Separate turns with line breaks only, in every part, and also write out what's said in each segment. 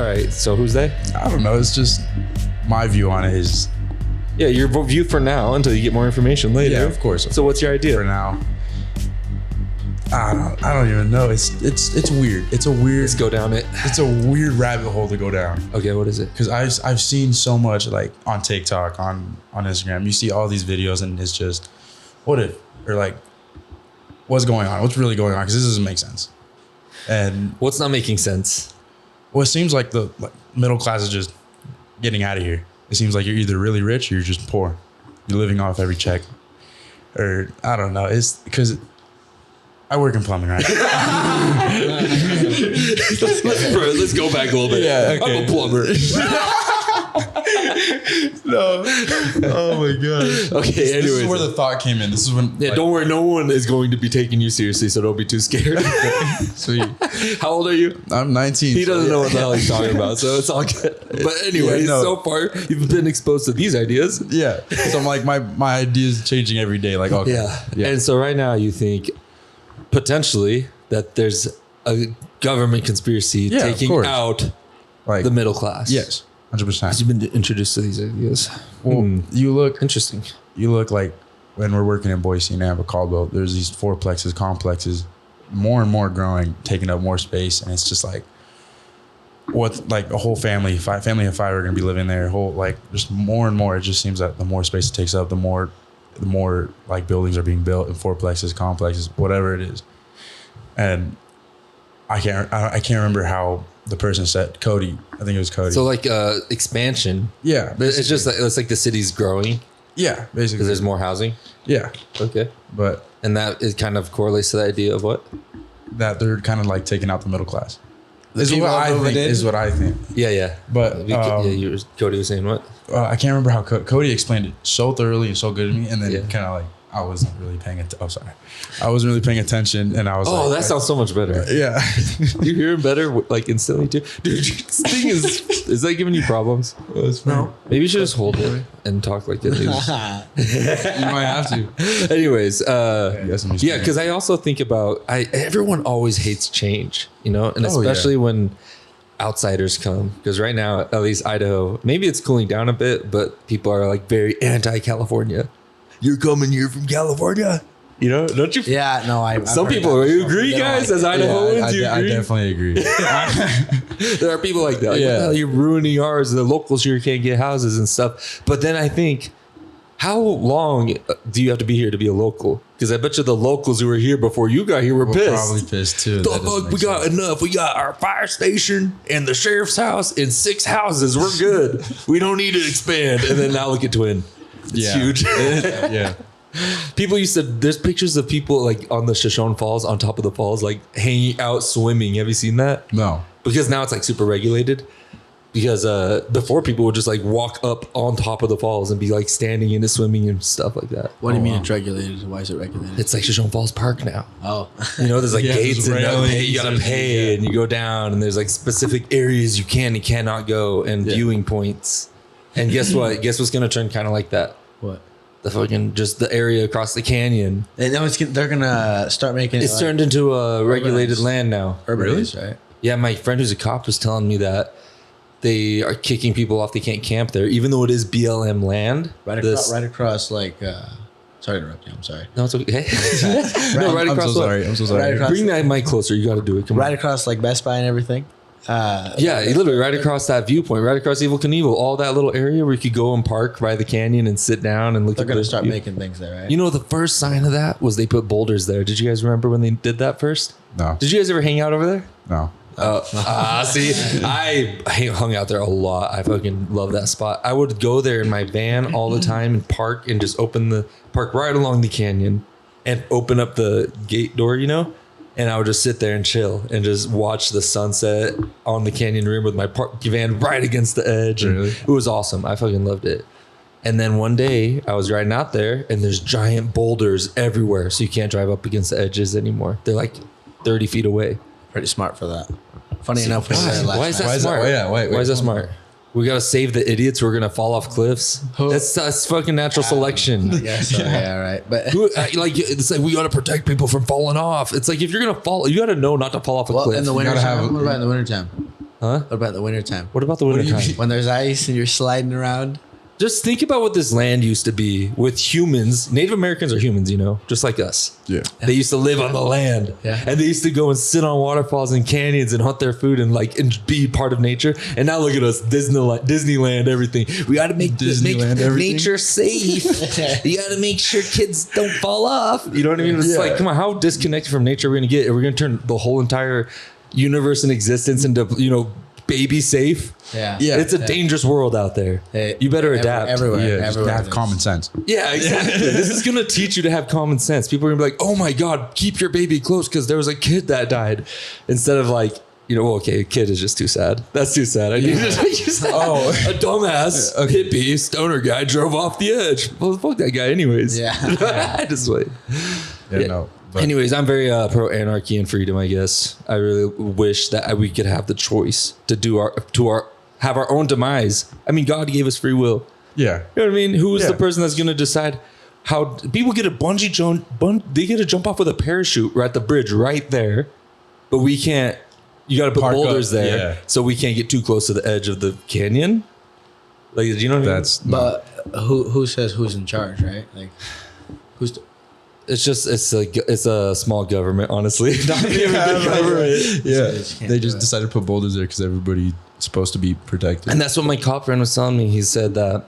All right. So who's they?
I don't know. It's just my view on it is.
Yeah, your view for now until you get more information later.
Yeah, of course.
So what's your idea
For now, I don't even know. It's weird. It's a weird.
Let's go down it.
It's a weird rabbit hole to go down.
Okay, what is it?
Because I've seen so much like on TikTok, on Instagram. You see all these videos and it's just, what if, or like, what's going on? What's really going on? Because this doesn't make sense. And
What's not making sense?
well, it seems like the middle class is just getting out of here. It seems like you're either really rich or you're just poor. You're living off every check. Or I don't know. It's because I work in plumbing, right?
Let's go back a little bit.
Yeah, okay.
I'm a plumber.
No. Oh my god.
Okay,
This
anyways.
is where the thought came in. This is when.
Yeah,
like,
don't worry. No one is going to be taking you seriously, so don't be too scared.
Sweet.
How old are you?
I'm 19.
He doesn't know what the hell he's talking about, so it's all good. But anyways,
Yeah, no.
so far you've been exposed to these ideas.
Yeah. So I'm like my ideas changing every day. Like okay.
Yeah. And so right now you think potentially that there's a government conspiracy
Yeah, of
taking
course.
out
Like
the middle class.
yes, 100%.
You've been introduced to these ideas.
Well, you look
Interesting.
like when we're working in Boise and Amber Caldwell, there's these fourplexes, complexes, more and more growing, taking up more space, and it's just like what like a whole family of five are gonna be living there. Whole like just more and more. It just seems that the more space it takes up, the more like buildings are being built in fourplexes, complexes, whatever it is. And I can't remember how the person said Cody. I think it was Cody.
So like expansion.
yeah,
But it's just like, it's like the city's growing
yeah,
because
basically.
there's more housing.
Yeah,
Okay.
but
And that it kind of correlates to the idea of what?
that they're kind of like taking out the middle class. Is
people
what I
moving
think.
in?
Is what I think.
Yeah, yeah.
But
Cody was saying what?
I can't remember how Cody explained it so thoroughly and so good to me, and then
Yeah.
kind of like I wasn't really paying attention. Oh, sorry, I wasn't really paying attention, and I was
Oh,
like,
that sounds so much better.
yeah.
You hear him better, like instantly too. Dude, this thing is that giving you problems?
No,
Maybe you should just hold it and talk like it is.
you might have to.
Anyways,
Yes, I'm just
yeah,
kidding.
because I also think about everyone always hates change, you know, and especially when outsiders come. Because right now, at least Idaho, maybe it's cooling down a bit, but people are like very anti-California. You're coming here from California, you know? Don't you?
Yeah, no,
Some people, you agree, guys? As Idahoans, you
I
agree?
definitely agree.
There are people like that. Like,
Yeah.
what the hell, you're ruining ours. The locals here can't get houses and stuff. But then I think, how long do you have to be here to be a local? Because I bet you the locals who were here before you got here were
We're
pissed.
probably pissed too.
The
That doesn't
fuck,
make
we got
sense.
enough. We got our fire station and the sheriff's house and 6 houses. We're good. We don't need to expand. And then now look at Twin. It's
Yeah.
huge.
Yeah.
People used to, there's pictures of people like on the Shoshone Falls, on top of the falls, like hanging out swimming. Have you seen that?
No.
Because now it's like super regulated. Because before people would just like walk up on top of the falls and be like standing in it, swimming and stuff like that.
What do you mean it's regulated? Why is it regulated?
It's like Shoshone Falls Park now.
Oh,
You know, there's like
Yeah,
gates
there's
and
railings,
you gotta
there's-
pay
yeah.
and you go down and there's like specific areas you can and cannot go and viewing points. And guess what? Guess what's gonna turn kind of like that?
what?
The fucking just the area across the canyon.
And now they're gonna start making
It's
it
turned into a regulated
urbanized.
land now.
urbanized, right?
Yeah, my friend who's a cop was telling me that they are kicking people off. They can't camp there, even though it is BLM land.
Right across, like. Sorry to interrupt you. I'm sorry.
No, it's okay. No, right
I'm
across.
so sorry. I'm so sorry.
Right across-
Bring that mic closer. You got to do it. Come
Right
on.
across like Best Buy and everything.
Yeah, literally right across that viewpoint, right across Evil Knievel, all that little area where you could go and park by the canyon and sit down and look
They're
at
gonna
the
start
view.
making things there, right?
You know, the first sign of that was they put boulders there. Did you guys remember when they did that first?
No.
Did you guys ever hang out over there?
No.
See, I hung out there a lot. I fucking love that spot. I would go there in my van all the time and park and just open the park right along the canyon and open up the gate door, you know? And I would just sit there and chill and just watch the sunset on the canyon rim with my van right against the edge. And
Really?
it was awesome. I fucking loved it. And then one day I was riding out there and there's giant boulders everywhere. So you can't drive up against the edges anymore. They're like 30 feet away.
Pretty smart for that. Funny enough, we
Why?
said last
Why is that
night.
Why is that-
smart?
wait,
Why is that
hold on.
smart? We gotta save the idiots who are gonna fall off cliffs. That's fucking natural selection.
Yeah, so, yeah, right. But
Like it's like we gotta protect people from falling off. It's like if you're gonna fall, you gotta know not to fall off a
well,
cliff.
in the winter
gotta
time,
have-
what about in the winter time?
Huh?
What about the wintertime?
What about the winter time?
When there's ice and you're sliding around?
Just think about what this land used to be with humans. Native Americans are humans, just like us.
Yeah.
They used to live on the land.
Yeah.
And they used to go and sit on waterfalls and canyons and hunt their food and and be part of nature. And now look at us, Disneyland, everything. We got to make
everything.
nature safe. You got to make sure kids don't fall off. You know what I mean? It's like, come on, how disconnected from nature are we going to get? Are we going to turn the whole entire universe and existence into, baby safe?
Yeah.
It's a dangerous world out there. You better adapt.
Everywhere.
Yeah, just
everywhere
have common sense.
Yeah, exactly. This is going to teach you to have common sense. People are going to be like, oh my God, keep your baby close because there was a kid that died. Instead of like, a kid is just too sad. That's too sad. I need to a dumbass hippie stoner guy drove off the edge. Well, fuck that guy anyways.
Yeah.
I just wait.
Yeah, no. But
Anyways, I'm very pro anarchy and freedom, I guess. I really wish that we could have the choice to have our own demise. I mean, God gave us free will.
yeah.
You know what I mean? Who is the
Yeah.
person that's going to decide how people get a bungee jump? They get to jump off with a parachute right at the bridge right there, but we can't. You got to put
Park
boulders
up,
there,
yeah.
so we can't get too close to the edge of the canyon. Like, do you know what I mean?
That's
But who says who's in charge, right? Like, who's...
It's a small government, honestly. Not even a big government.
yeah.
just can't
They
do
just
it.
decided to put boulders there because everybody's supposed to be protected.
And that's what my cop friend was telling me. He said that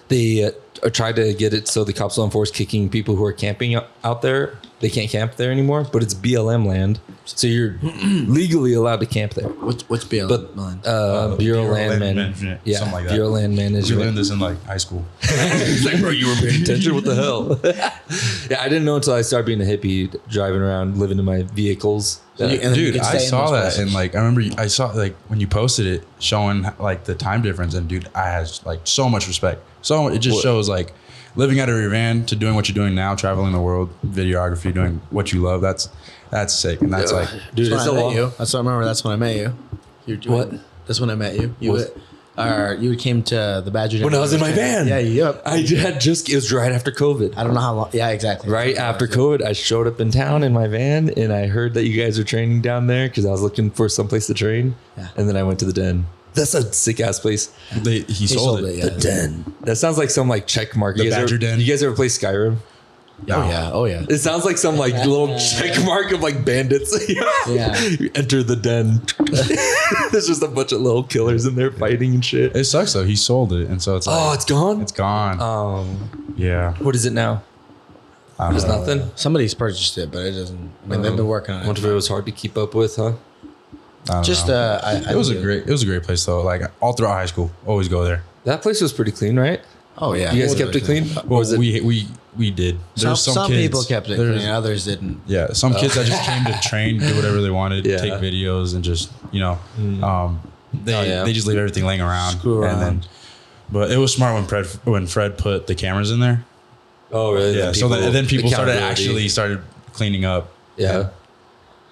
they tried to get it so the cops will enforce kicking people who are camping out there. They can't camp there anymore, but it's BLM land, so you're legally allowed to camp there.
What's BLM?
But Bureau of Land
Management,
yeah,
something like that.
Bureau of Land
We learned
Management.
this in like high school.
It's like, bro, you were paying attention. What the hell? Yeah, I didn't know until I started being a hippie, driving around, living in my vehicles.
And then you
Dude,
can
I
stay in
saw
those
that
places.
and like I remember I saw like when you posted it showing like the time difference and dude, I had like so much respect. So it just shows like living out of your van to doing what you're doing now, traveling the world, videography, doing what you love. That's sick, and that's like
Dude,
That's
it's a
when I met
long.
you. That's what I remember. That's when I met you.
What?
That's when I met you.
Was-
You came to the Badger.
When I was in my van.
Yeah. Yep.
I had it was right after COVID.
I don't know how long. Yeah, exactly.
Right after COVID, I showed up in town in my van, and I heard that you guys are training down there because I was looking for someplace to train.
Yeah.
And then I went to the Den. That's a sick ass place.
he sold it.
Yeah.
The Den. That sounds like some like check mark.
The
You guys
Badger Den.
You guys ever play Skyrim?
Oh yeah. Oh yeah.
It sounds like some like little check mark of like bandits.
Yeah.
You enter the Den. There's just a bunch of little killers in there fighting and shit.
It sucks though. He sold it, and so it's like,
Oh, it's gone.
it's gone. Yeah,
What is it now?
I don't
There's
know.
nothing.
Somebody's purchased it, but it doesn't. I mean, they've been working on
I wonder if
it.
it was hard to keep up with, huh?
I don't
Just
know.
I
It was a
do-
great place though. Like all throughout high school, always go there.
That place was pretty clean, right?
Oh yeah.
You guys kept it clean? Or
Well,
was it?
we did. There's
Some
kids,
people kept it
there's-
clean, others didn't.
Yeah, some kids that just came to train, do whatever they wanted,
Yeah.
take videos, and just they
Oh, yeah.
they just leave everything laying around.
Screw
And then,
around.
but it was smart when Fred put the cameras in there.
Oh, really?
Yeah, so then people started
accountability.
cleaning up.
Yeah.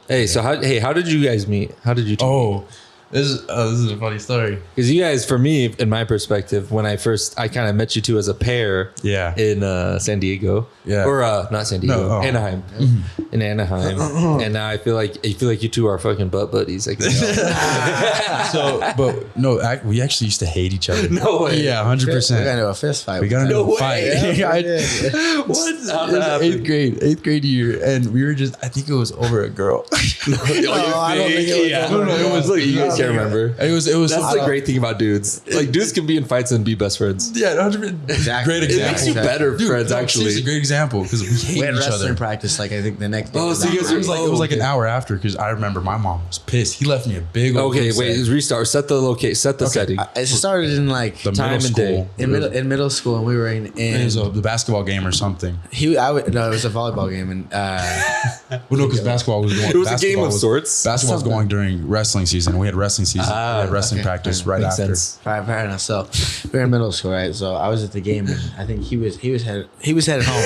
Hey, so how did you guys meet? How did you two meet?
Oh, this is a funny story.
Because you guys, for me, in my perspective, when I kind of met you two as a pair
Yeah.
in San Diego.
Yeah.
Or not San Diego,
No, oh.
Anaheim. In Anaheim. And now I feel like you two are fucking butt buddies. Like,
But no, we actually used to hate each other.
no way.
Yeah,
We got
100%.
into a fist fight.
We got into
No
a fight.
way.
Yeah,
What? How'd
It
that
was
happen?
eighth grade year, and we were just. I think it was over a girl.
Oh, you
I don't think it was
yeah.
over.
No, it was.
Look, you guys can't remember.
It was.
That's the great thing about dudes. Like, dudes can be in fights and be best friends.
Yeah, 100%.
Exactly.
Great
It
example.
makes you better friends,
no,
actually.
seriously, great example because we hate
We had
each
wrestling
other.
practice, like I think the next day.
Oh, so you guys
It was like
Oh,
an
okay.
hour after because I remember my mom was pissed. He left me a big old.
Okay,
cassette.
wait, restart. Set the setting.
It started in like
The
Time
middle
and
school.
day.
in middle school, and we were in.
It was the basketball game or something.
No, it was a volleyball game, and
Well, no, because basketball was going.
It was a game
basketball
of sorts.
Basketball was going during wrestling season. We had wrestling season.
Ah,
we had wrestling
okay.
practice right
Makes
after.
sense.
fair enough. So we were in middle school, right? So I was at the game, and I think he was headed home.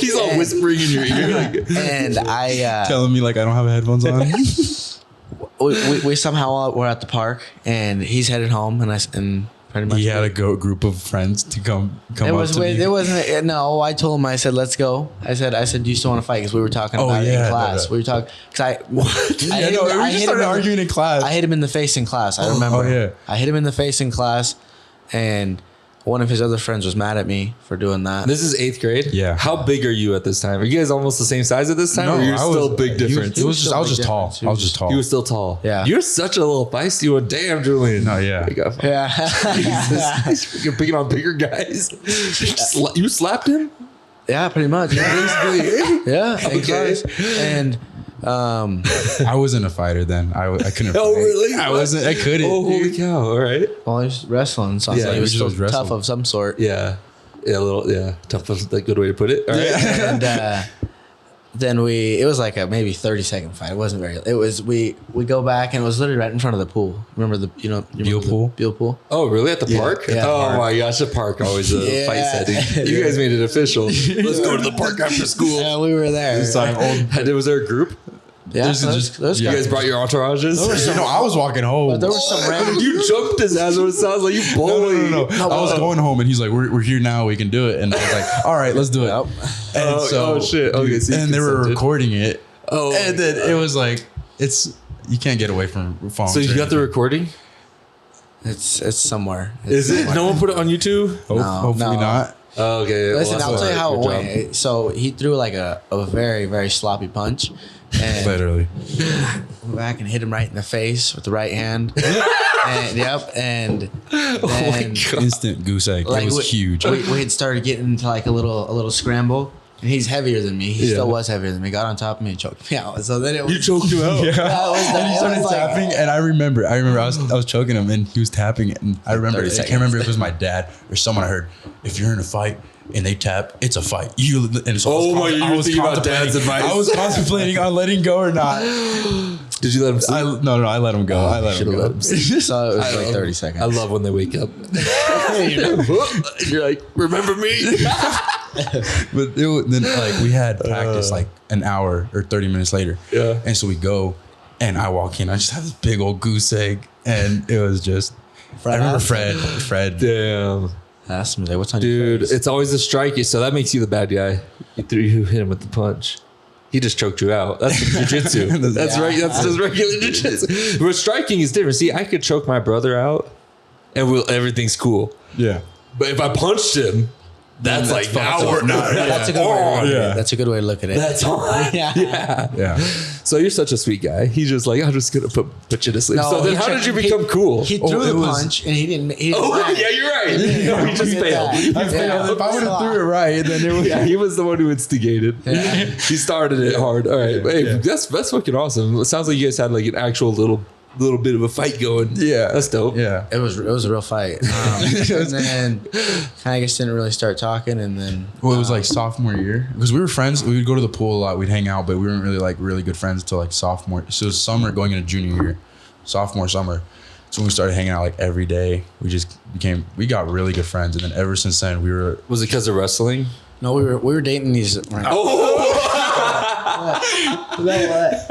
He's all
And-
whispering in your ear. Like,
and I
Telling me like I don't have headphones on.
we somehow were at the park, and he's headed home, and pretty much.
He had a group of friends to come
It
up
was
to
weird.
me.
It wasn't. No, I told him. I said, "Let's go." I said, "Do you still want to fight?" Because we were talking about it in class. We were talking because
We just started arguing in class.
I hit him in the face in class. I remember.
Oh, yeah.
I hit him in the face in class, and one of his other friends was mad at me for doing that.
This is 8th grade.
Yeah.
How big are you at this time? Are you guys almost the same size at this time? or you're still a big difference?
I was just tall. I was just tall.
You were still tall.
Yeah.
You're such a little feisty one. Damn, Julian.
No, yeah.
Wake up.
Yeah.
Jesus. You're picking on bigger guys. You slapped him?
Yeah, pretty much. Yeah,
Basically.
yeah.
Okay.
And
I wasn't a fighter then. I couldn't.
Oh,
fight.
really?
I wasn't. I couldn't.
Oh, holy
dude.
cow. All right.
well, he was wrestling, so I was
Yeah,
like, he was
he
still
was wrestling.
tough of some sort.
Yeah. Yeah, a little, yeah. Tough is a good way to put it. All right.
And then it was like a maybe 30-second fight. It wasn't very. It was we go back and it was literally right in front of the pool. Remember the
Beal pool?
Beal pool.
Oh, really? At the park?
Yeah,
oh,
park.
my gosh. The park always a
Yeah.
fight setting. You guys made it official. Let's go to the park after school.
Yeah, we were there.
It's like old.
Was there a group?
Yeah, those
You
guys.
guys brought your entourages?
I was walking home.
There was some random.
You jumped his ass. What it sounds like you
No,
bullied.
no. I was going home, and he's like, "We're here now. We can do it." And I was like, "All right, let's do it."
Yep.
And
Oh, shit. Okay, so you
and they were
consented.
recording it.
Oh,
And then it was like, you can't get away from phones.
so you
or
got the
anything.
recording?
It's somewhere.
Is it? No one put it on YouTube?
Hopefully
no.
not.
Oh, okay.
Listen,
Well,
I'll
that's
tell you how it
good job.
went. So he threw like a very, very sloppy punch. And
Literally.
went back and hit him right in the face with the right hand. And then
Instant goose egg.
like
it was huge.
We had started getting into like a little scramble. And he's heavier than me. He
Yeah.
still was heavier than me. Got on top of me and choked me out. So then it was,
You choked him out.
Yeah, it was
And he started
it was like-
tapping, and I remember I was choking him, and he was tapping it, and I remember,
30
I can't remember if it was my dad or someone I heard. If you're in a fight and they tap, it's a fight. And so
Oh my, you were thinking about dad's advice.
I was contemplating on letting go or not.
Did you let him sleep?
No, I let him go. I let him
Should've
go.
let him sleep.
So it was
I
like
love-
30 seconds.
I love when they wake up. You're like, remember me?
But then like we had practice like an hour or 30 minutes later.
Yeah.
And so we go, and I walk in. I just have this big old goose egg, and it was just. I remember Fred.
Damn.
Asked me, like, what's on your
Dude,
face?
it's always a strike. So that makes you the bad guy. You hit him with the punch. He just choked you out. That's jujitsu. That's
Yeah.
right. That's just regular jujitsu. But striking is different. See, I could choke my brother out, and everything's cool.
Yeah.
But if I punched him, that's like now we're not.
That's a good way to look at
Yeah.
it. That's a good way to look at it.
That's on.
Yeah.
Yeah.
Yeah.
So you're such a sweet guy. He's just like, I'm just gonna put you to sleep.
No,
so then
he
how
tried-
did you become cool?
He threw
it
the
was-
punch and he didn't. He didn't
Oh
land.
yeah, you're right. No, he just
Yeah.
failed. He
I
failed.
If I would have threw it right, then it would.
Yeah, he was the one who instigated.
Yeah.
He started it hard. All right, hey,
Yeah.
that's fucking awesome. It sounds like you guys had like an actual little bit of a fight going.
Yeah.
That's dope.
Yeah.
It was a real fight. And then kind of just didn't really start talking. And then
Well, it was like sophomore year because we were friends. We would go to the pool a lot. We'd hang out, but we weren't really like really good friends until like sophomore. So it was summer going into junior year, sophomore summer. So when we started hanging out like every day, we got really good friends. And then ever since then, we were.
Was it because of wrestling?
no, we were dating these. I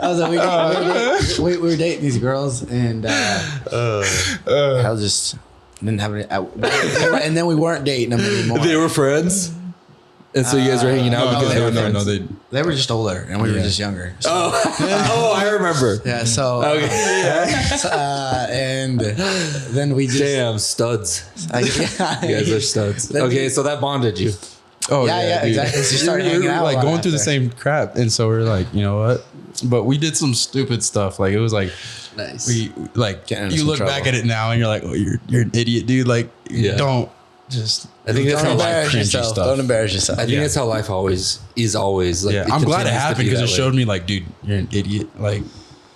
was like, we were dating these girls, and I was just didn't have any. And then we weren't dating them anymore.
They were friends, and so you guys were hanging out because they were friends.
They were just older, and we were just younger. So,
Oh, I remember.
yeah. So, and then we just.
Damn studs.
Yeah.
You guys are studs.
Then
Okay,
we-
so that bonded you.
Oh
Yeah,
dude.
exactly. So you started
we
hanging
were
out a
like
lot
going through the
after.
same crap, and so we are like, you know what? But we did some stupid stuff. Like it was like
Nice.
we like
Getting into
you
some
look
trouble.
back at it now, and you're like, oh, you're an idiot, dude. Like
Yeah.
don't just.
I think that's
Don't
how life.
embarrass
cringy
yourself.
stuff.
Don't embarrass yourself.
I think
Yeah.
that's how life always is. Always like.
Yeah, I'm glad it
continues to
happened
be
because it
that
showed
way.
me like, dude, you're an idiot. Like,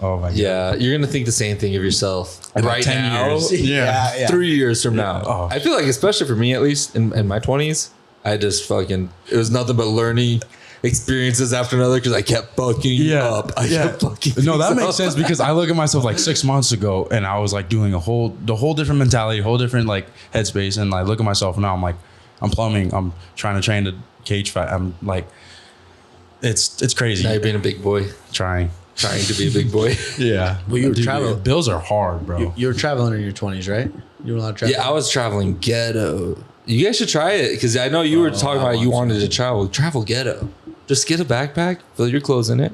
oh my god.
Yeah, you're gonna think the same thing of yourself
About
right
10
now.
years. Yeah.
3 years from now.
Oh.
I feel like, especially for me at least, in my 20s, I just fucking, it was nothing but learning experiences after another because I kept fucking up. I kept fucking
No, that
things
makes
up.
sense because I look at myself like 6 months ago and I was like doing the whole different mentality, whole different like headspace. And I look at myself now, I'm like, I'm plumbing, I'm trying to train to cage fight. I'm like, it's crazy.
Now you're being a big boy.
Trying.
trying to be a big boy.
Yeah.
Well, you were
Dude,
traveling.
Bills are hard, bro.
You were traveling in your 20s, right? You were allowed to travel.
Yeah, I was traveling ghetto. You guys should try it because I know you were talking about you wanted to travel. Travel ghetto. Just get a backpack, fill your clothes in it.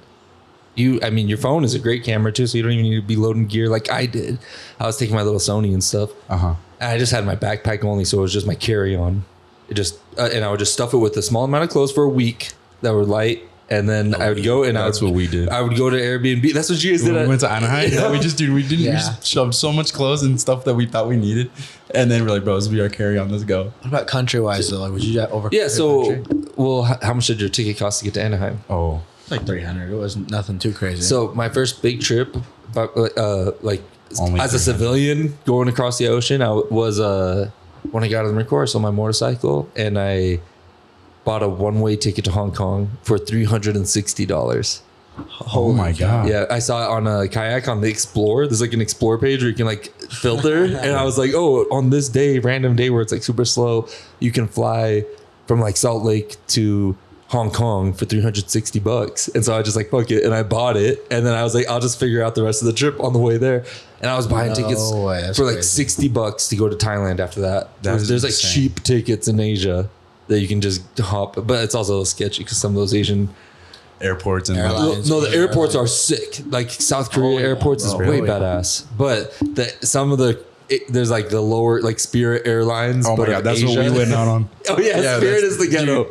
Your phone is a great camera too, so you don't even need to be loading gear like I did. I was taking my little Sony and stuff. And I just had my backpack only, so it was just my carry-on. And I would just stuff it with a small amount of clothes for a week that were light. And then I would go and
that's what we did.
I would go to Airbnb. That's what you guys did.
When we went to Anaheim.
Yeah.
We just shoved so much clothes and stuff that we thought we needed. And then we're like, bro, this will be our carry-on. Let's go.
What about country-wise, though? Like, would you over?
Yeah, so, well, how much did your ticket cost to get to Anaheim?
Oh.
Like 300. It wasn't nothing too crazy.
So my first big trip,
Only
as a civilian going across the ocean, I was when I got on the Marine Corps, I was on my motorcycle and I bought a one-way ticket to Hong Kong for $360.
Oh my God.
Yeah, I saw it on a kayak on the Explore. There's like an Explore page where you can like filter, and I was like, oh, on this day, random day where it's like super slow, you can fly from like Salt Lake to Hong Kong for $360. And so I just like, fuck it. And I bought it. And then I was like, I'll just figure out the rest of the trip on the way there. And I was buying tickets for like $60 to go to Thailand after that. There's like cheap tickets in Asia that you can just hop. But it's also sketchy because some of those Asian
airports and
the airports are sick. Like South Korea airports is way badass. But some of there's like the lower like Spirit Airlines.
Oh my God, that's
Asia.
what we went out on.
Oh yeah, Spirit is the ghetto.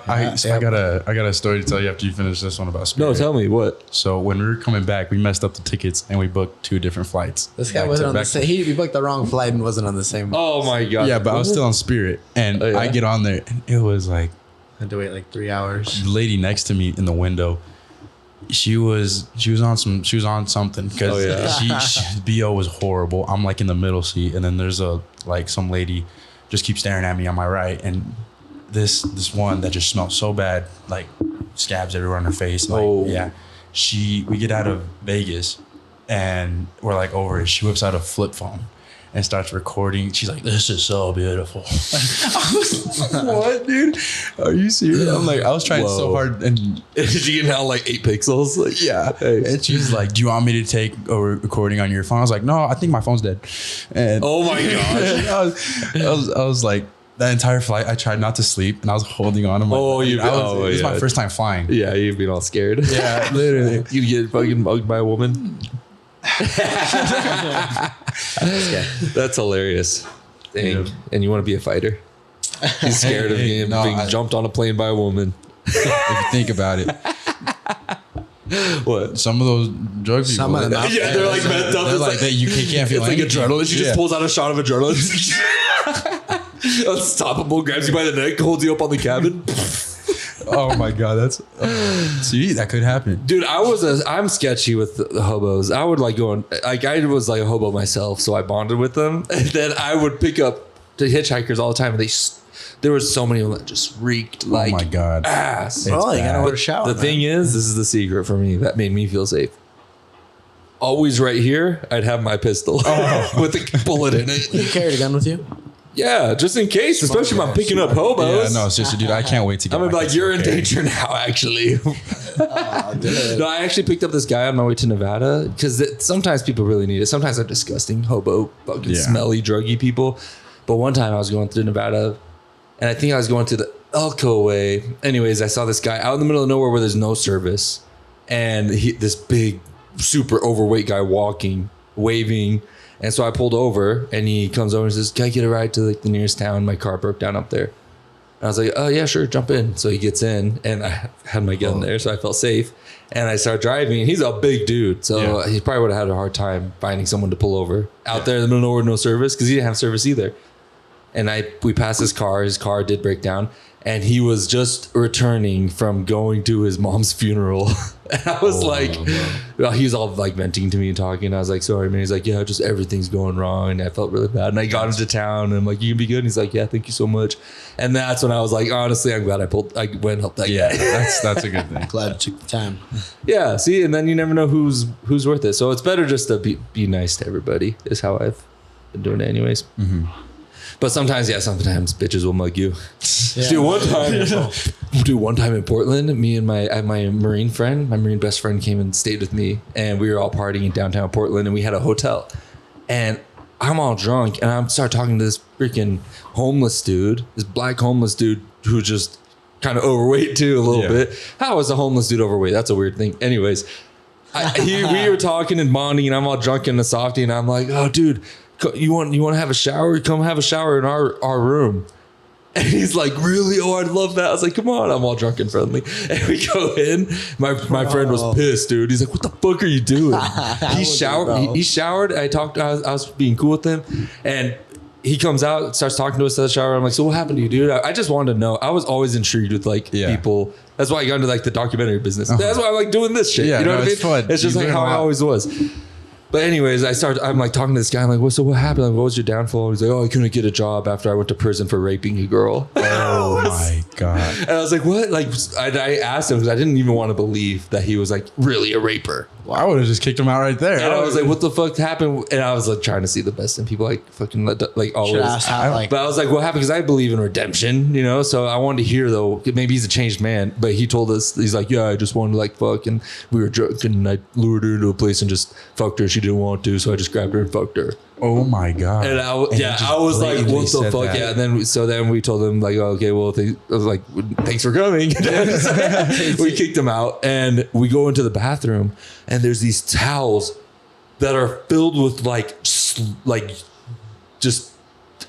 I got a story to tell you after you finish this one about Spirit.
No, tell me what.
So when we were coming back, we messed up the tickets and we booked 2 different flights.
This guy wasn't on the same. He booked the wrong flight and wasn't on the same.
Oh my God.
Yeah, but I was still on Spirit, and I get on there, and it was like
I had to wait like 3 hours.
the lady next to me in the window. She was on something because she BO was horrible. I'm like in the middle seat, and then there's some lady just keeps staring at me on my right, and this one that just smells so bad, like scabs everywhere on her face. Like, we get out of Vegas and we're like over it. She whips out a flip phone and starts recording. She's like, "This is so beautiful." I was like, "What, dude? Are you serious?" I'm like, I was trying so hard, and
did you get out like 8 pixels? Like,
yeah. Hey. And she's like, "Do you want me to take a recording on your phone?" I was like, "No, I think my phone's dead." And
oh my gosh,
I was like, that entire flight, I tried not to sleep, and I was holding on to my. This is my first time flying.
Yeah, you've been all scared.
Yeah, literally.
You get fucking mugged by a woman. That's hilarious. Dang. And you want to be a fighter? He's scared of being jumped on a plane by a woman.
If you think about it.
What?
Some of those drug people.
They're like messed up.
They're like that. You can't feel
it's
anything.
like adrenaline. She just pulls out a shot of adrenaline. Unstoppable. Grabs you by the neck, holds you up on the cabin.
Oh my God, that's see, that could happen,
dude. I'm sketchy with the hobos. I would like going like I was like a hobo myself, so I bonded with them. And then I would pick up the hitchhikers all the time, and there was so many of them that just reeked like
oh my God
ass.
Oh, you gotta order a shower.
The thing is, this is the secret for me that made me feel safe. Always right here, I'd have my pistol with a bullet in it.
You carried a gun with you?
Yeah, just in case, especially if I'm picking up hobos.
Yeah, no, seriously, dude, I can't wait to get.
I'm gonna be like, you're in danger now, actually. No, I actually picked up this guy on my way to Nevada because sometimes people really need it. Sometimes they're disgusting, hobo, fucking smelly, druggy people. But one time I was going through Nevada, and I think I was going to the Elko way. Anyways, I saw this guy out in the middle of nowhere where there's no service, and this big, super overweight guy walking, waving. And so I pulled over, and he comes over and says, "Can I get a ride to like the nearest town? My car broke down up there." And I was like, "Oh yeah, sure, jump in." So he gets in, and I had my gun there, so I felt safe. And I start driving, and he's a big dude, so he probably would have had a hard time finding someone to pull over out there in the middle of nowhere, no service, because he didn't have service either. And we passed his car. His car did break down, and he was just returning from going to his mom's funeral. And I was well, he was all like venting to me and talking. I was like, "Sorry, man." He's like, "Yeah, just everything's going wrong." And I felt really bad. And I got into town, and I'm like, "You can be good." And he's like, "Yeah, thank you so much." And that's when I was like, honestly, I'm glad I went and helped that guy.
That's a good thing.
Glad you took the time.
Yeah, see, and then you never know who's worth it. So it's better just to be nice to everybody. Is how I've been doing it, anyways.
Mm-hmm.
But sometimes bitches will mug you.
Yeah.
Dude, one time in Portland, me and my Marine friend, my Marine best friend came and stayed with me, and we were all partying in downtown Portland, and we had a hotel. And I'm all drunk, and I start talking to this freaking homeless dude, this black homeless dude who just kind of overweight too a little bit. How is a homeless dude overweight? That's a weird thing. Anyways, we were talking and bonding, and I'm all drunk in the softie, and I'm like, oh, dude, you want to have a shower? Come have a shower in our room. And he's like, really? Oh, I'd love that. I was like, come on. I'm all drunk and friendly. And we go in. My friend was pissed, dude. He's like, what the fuck are you doing? He showered. I was being cool with him. And he comes out, starts talking to us at the shower. I'm like, so what happened to you, dude? I just wanted to know. I was always intrigued with people. That's why I got into like the documentary business. That's why I like doing this shit. You know what I mean?
Fun.
It's just like how I always was. But anyways, I'm like talking to this guy. I'm like, well, so what happened? Like, what was your downfall? He's like, oh, I couldn't get a job after I went to prison for raping a girl.
Oh my God.
And I was like, what? Like, I asked him because I didn't even want to believe that he was like really a raper.
Well, I would have just kicked him out right there.
And I was like, what the fuck happened? And I was like trying to see the best in people, like fucking like always. But I was like, what happened? Because I believe in redemption, you know? So I wanted to hear though, maybe he's a changed man, but he told us, he's like, yeah, I just wanted to like fuck. And we were drunk and I lured her into a place and just fucked her. She didn't want to. So I just grabbed her and fucked her.
Oh my God.
And I was like, what the fuck? That. Yeah. And then we told him like, oh, okay, well, I was like, thanks for coming. We kicked him out and we go into the bathroom and there's these towels that are filled with like just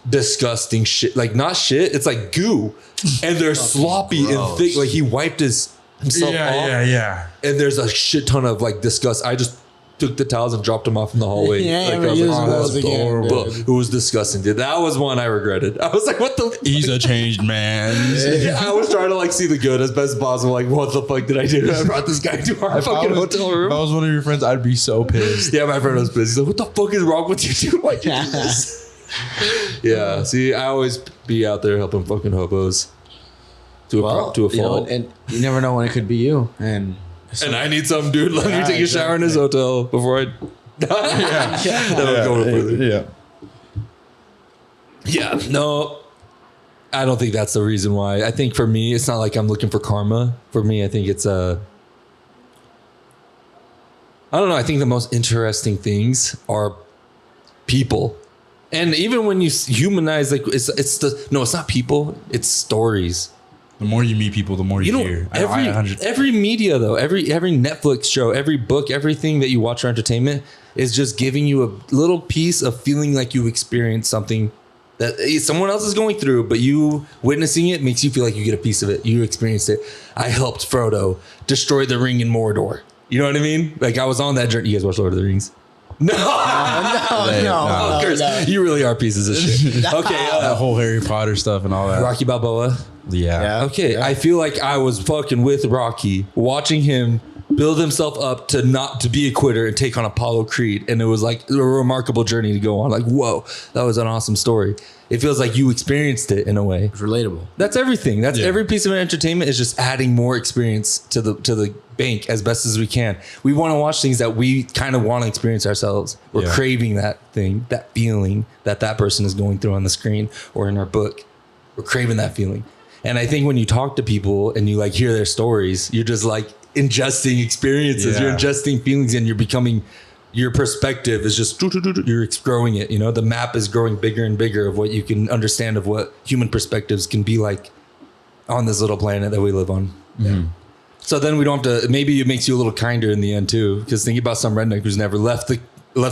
disgusting shit. Like not shit. It's like goo and they're sloppy and thick. Like he wiped himself off.
Yeah.
And there's a shit ton of like disgust. I just took the towels and dropped them off in the hallway.
I was like, oh, that's
horrible. It was disgusting, dude. That was one I regretted. I was like, what the fuck?
He's a changed man.
I was trying to like see the good as best as possible. Like, what the fuck did I do? I brought this guy to our fucking hotel room.
If I was one of your friends, I'd be so pissed.
Yeah, my friend was pissed. He's like, what the fuck is wrong with you, dude? Why'd you do this? Yeah, see, I always be out there helping fucking hobos to a fault.
Know, and you never know when it could be you. And
I need some dude. Let me take a shower in his hotel before I Yeah, no, I don't think that's the reason why. I think for me, it's not like I'm looking for karma. For me, I think it's I don't know. I think the most interesting things are people. And even when you humanize, like it's not people, it's stories.
The more you meet people, the more you hear.
Every media though, every Netflix show, every book, everything that you watch for entertainment is just giving you a little piece of feeling like you experienced something that someone else is going through, but you witnessing it makes you feel like you get a piece of it. You experienced it. I helped Frodo destroy the ring in Mordor. You know what I mean? Like I was on that journey. You guys watch Lord of the Rings? No. You really are pieces of shit. Okay,
that whole Harry Potter stuff and all that.
Rocky Balboa.
Yeah.
Okay, I feel like I was fucking with Rocky, watching him build himself up to be a quitter and take on Apollo Creed, and it was like a remarkable journey to go on. Like, whoa, that was an awesome story. It feels like you experienced it in a way.
It's relatable.
That's everything. That's every piece of entertainment is just adding more experience to the bank as best as we can. We want to watch things that we kind of want to experience ourselves. We're craving that thing, that feeling that person is going through on the screen or in our book. We're craving that feeling. And I think when you talk to people and you like hear their stories, you're just like ingesting experiences, you're ingesting feelings, and you're becoming, your perspective is just, you're growing it. You know, the map is growing bigger and bigger of what you can understand of what human perspectives can be like on this little planet that we live on. Mm-hmm. So then we don't have to, maybe it makes you a little kinder in the end too. Because think about some redneck who's never left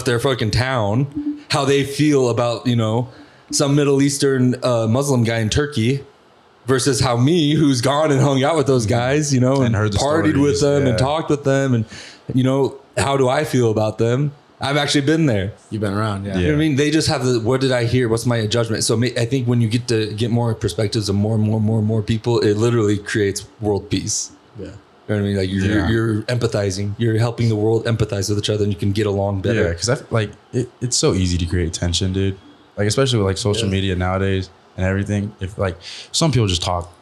their fucking town, how they feel about, you know, some Middle Eastern Muslim guy in Turkey versus how me, who's gone and hung out with those guys, you know, and heard partied with them and talked with them. And, you know, how do I feel about them? I've actually been there.
You've been around, yeah.
You know what I mean? They just have what did I hear? What's my judgment? So I think when you get more perspectives of more people, it literally creates world peace.
Yeah.
You know what I mean? Like you're empathizing. You're helping the world empathize with each other, and you can get along better.
Yeah, because I like it's so easy to create tension, dude. Like especially with like social media nowadays and everything. If like some people just talk,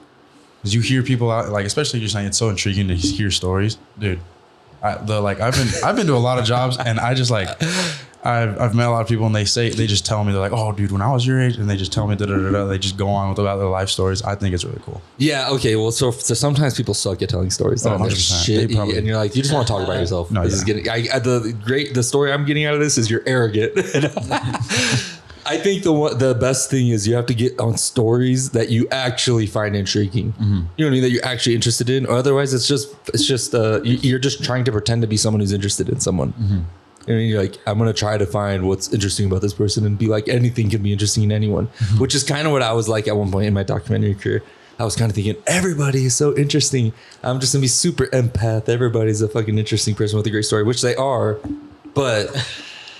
because you hear people out, like especially you're saying it's so intriguing to hear stories, dude. I've been to a lot of jobs, and I just like I've met a lot of people and they just tell me, they're like, oh dude, when I was your age, and they just tell me they just go on about their life stories. I think it's really cool.
Yeah. Okay. Well, so sometimes people suck at telling stories.
Oh,
They're
100%.
shitty, and you're like, you just want to talk about yourself.
No,
This is getting the story I'm getting out of this is you're arrogant. I think the best thing is you have to get on stories that you actually find intriguing. You know what I mean? That you're actually interested in. Or otherwise, it's just you're just trying to pretend to be someone who's interested in someone. And you're like, I'm gonna try to find what's interesting about this person and be like, anything can be interesting in anyone, which is kind of what I was like at one point in my documentary career. I was kind of thinking, everybody is so interesting. I'm just gonna be super empath. Everybody's a fucking interesting person with a great story, which they are, but.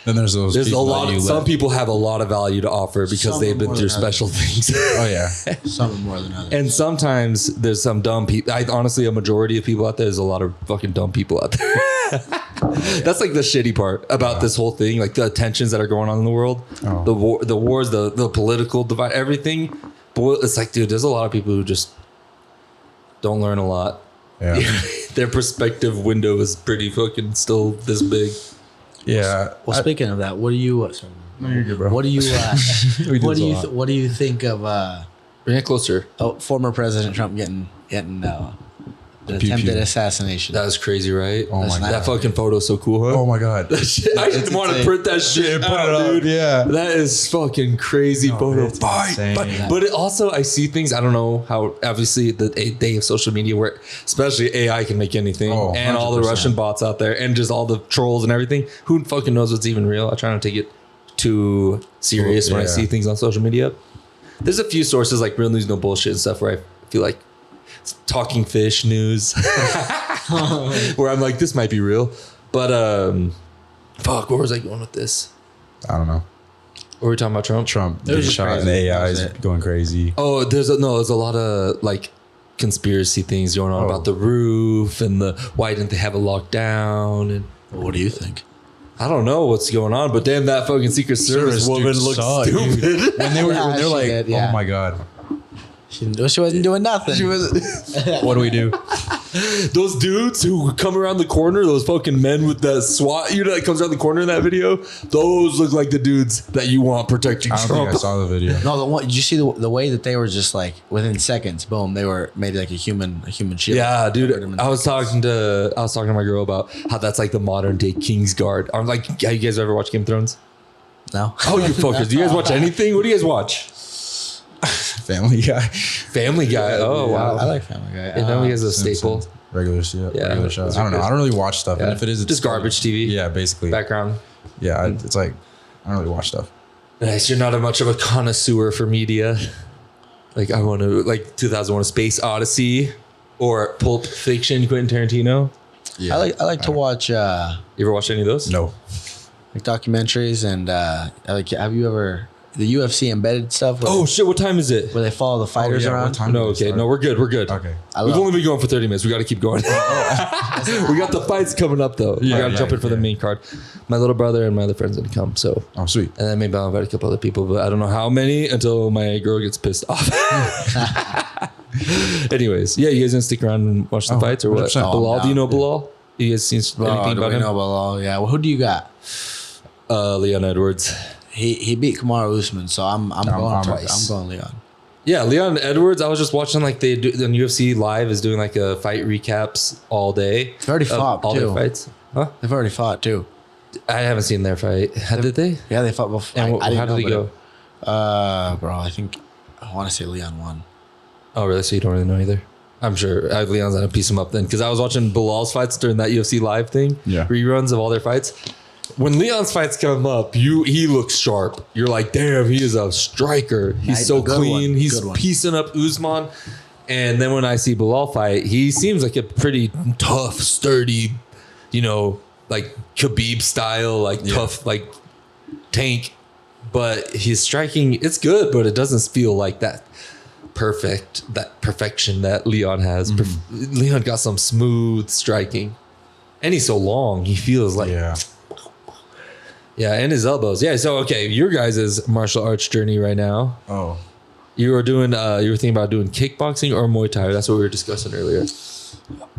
Then there's
a lot of some people have a lot of value to offer because
Some
they've been
more
through
than
special things.
Oh yeah.
Some more than others.
And sometimes there's some dumb people. Honestly, a majority of people out there, there's a lot of fucking dumb people out there. That's like the shitty part about this whole thing, like the tensions that are going on in the world, the wars, the political divide, everything. But it's like, dude, there's a lot of people who just don't learn a lot.
Yeah.
Their perspective window is pretty fucking still this big.
Yeah.
Well, speaking of that, what do you? Sorry,
No, you're good, bro.
what do you?
We do this a lot.
What do you think of
Bring it closer.
former President Trump getting the
Pew
attempted
pew.
assassination?
That was crazy, right?
Oh my
That
God.
fucking photo's so cool, huh?
Oh my God.
I just want to
insane.
print that shit
Put
out,
it up,
dude.
yeah.
That is fucking crazy photo.
it's
Bye.
insane.
But it also, I see things, I don't know how, obviously, the day of social media where, especially AI can make anything,
Oh,
and all the
100%.
Russian bots out there, and just all the trolls and everything. Who fucking knows what's even real? I try not to take it too serious when I
Yeah.
see things on social media. There's a few sources like Real News No Bullshit and stuff where I feel like it's Talking Fish news where I'm like, this might be real. But fuck, where was I going with this?
I don't know.
What were we talking about? Trump?
Trump
was
getting
just
shot and
crazy.
the AI
That
is
was it.
going crazy.
Oh, there's a lot of like conspiracy things going on
Oh.
about the roof and the why didn't they have a lockdown, and
What do you think?
I don't know what's going on, but damn, that fucking Secret Service woman
dude,
looks
saw it, dude.
stupid.
When they're
Yeah,
like,
she did, yeah.
oh my God.
She wasn't doing nothing.
What do we do?
Those dudes who come around the corner, those fucking men with that SWAT unit that comes around the corner in that video, those look like the dudes that you want protecting
I don't
Trump.
think I saw the video.
No, the one. Did you see the way that they were just like within seconds? Boom, they were made like a human shield.
Yeah,
Covered him
dude.
in
I was talking to my girl about how that's like the modern day Kingsguard. I'm like, have you guys ever watched Game of Thrones?
No.
Oh, you fuckers! Do you guys watch anything? What do you guys watch?
Family Guy.
Family Guy. Oh wow.
I like Family Guy.
And Family Guy is a
Simpsons.
staple.
Regular shit.
Yeah,
Regular shows.
those
I
are
don't know.
good.
I don't really watch stuff. And
Yeah.
if it is, it's
Just garbage TV.
Yeah, basically.
Background.
Yeah, it's like, I don't really watch stuff.
Nice. You're not a much of a connoisseur for media. Like I want to like 2001: A Space Odyssey or Pulp Fiction, Quentin Tarantino.
Yeah.
I like to watch
You ever watched any of those?
No.
like documentaries and I like. Have you ever the UFC embedded stuff? Where,
Oh shit! What time is it?
where they follow the fighters
yeah, what
around.
time?
No, okay, no, we're good. We're good.
Okay.
We've only been going for 30 minutes. We got to keep going. We got the fights coming up though. We
Yeah,
got to
yeah,
jump in for the
yeah.
main card. My little brother and my other friends gonna come. So,
Oh, sweet.
and then maybe I'll invite a couple other people, but I don't know how many until my girl gets pissed off. Anyways, yeah, you guys gonna stick around and watch the
Oh,
fights or what?
100%.
Bilal, do you know
down.
Bilal? You guys seen anything
Oh, do
about
we
him?
know Bilal? Yeah. Well, who do you got?
Leon Edwards.
He beat Kamaru Usman, so I'm going twice. I'm going Leon.
Yeah, Leon Edwards. I was just watching like they do. The UFC Live is doing like a fight recaps all day.
They've already
of
fought,
all
too.
their fights. Huh?
They've already fought too.
I haven't seen their fight. How did they?
Yeah, they fought before.
And
I didn't
how did
know,
they
but
go?
Bro, I think I want to say Leon won.
Oh, really? So you don't really know either? I'm sure Leon's gonna piece him up then because I was watching Bilal's fights during that UFC Live thing.
Yeah.
Reruns of all their fights. When Leon's fights come up, he looks sharp. You're like, damn, he is a striker. He's
Nice.
so
Good
clean.
one.
He's
Good one.
piecing up Usman. And then when I see Bilal fight, he seems like a pretty tough, sturdy, like Khabib style, like tough, like tank. But his striking, it's good, but it doesn't feel like that perfection that Leon has. Leon got some smooth striking. And he's so long, he feels like
Yeah.
and his elbows. Yeah, so okay, your guys' martial arts journey right now.
Oh.
You were thinking about doing kickboxing or Muay Thai. That's what we were discussing earlier.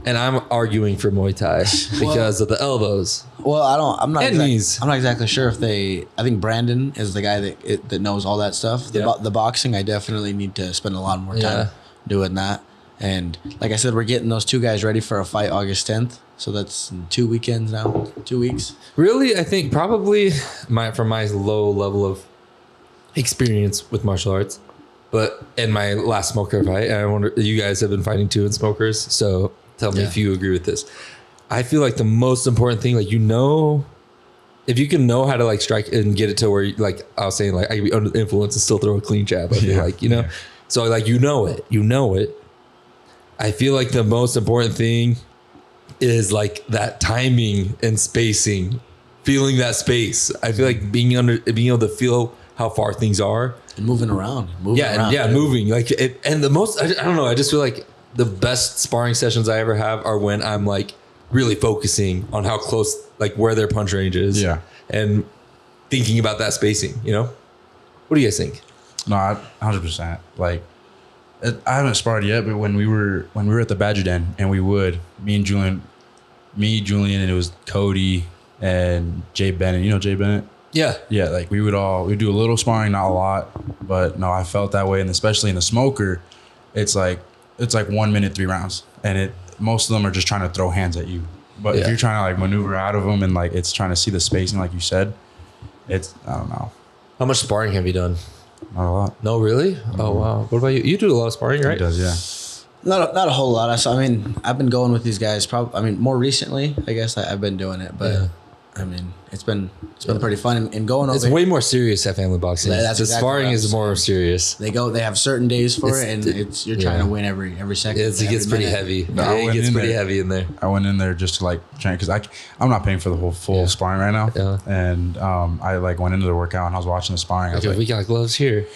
And I'm arguing for Muay Thai because of the elbows.
Well, I'm not.
And knees.
I'm not exactly sure if they. I think Brandon is the guy that knows all that stuff. The boxing, I definitely need to spend a lot more time doing that. And like I said, we're getting those 2 guys ready for a fight August 10th. So that's in 2 weekends now. 2 weeks.
Really, I think probably from my low level of experience with martial arts, but in my last smoker fight, and I wonder, you guys have been fighting too in smokers, so tell me if you agree with this. I feel like the most important thing, like, if you can know how to like strike and get it to where, like I was saying, like I can be under the influence and still throw a clean jab. I feel like, so like, you know it. I feel like the most important thing is like that timing and spacing, feeling that space. I feel like being able to feel how far things are
and moving around.
Moving like it. And the most, I don't know. I just feel like the best sparring sessions I ever have are when I'm like really focusing on how close, like where their punch range is. Yeah. And thinking about that spacing, What do you guys think?
No, 100%. Like, I haven't sparred yet, but when we were at the Badger Den, and me, Julian, and it was Cody and Jay Bennett. You know Jay Bennett?
Yeah.
Yeah, like we'd do a little sparring, not a lot, but no, I felt that way. And especially in the smoker, it's like 1 minute, 3 rounds. And most of them are just trying to throw hands at you. But if you're trying to like maneuver out of them and like it's trying to see the spacing, like you said, I don't know.
How much sparring have you done?
Not a lot.
No, really? Mm-hmm. Oh, wow. What about you? You do a lot of sparring, right?
He does, yeah.
Not a whole lot. I've been going with these guys more recently, I guess I've been doing it, but it's been pretty fun and going over.
It's way more serious at family boxing.
That's
the
exactly
sparring is more serious.
They have certain days for it, and you're trying to win every second.
It gets pretty heavy. It gets pretty heavy in there.
I went in there just to like train because I'm not paying for the whole full sparring right now. Yeah. And I like went into the workout and I was watching the sparring. I was like,
we got gloves here.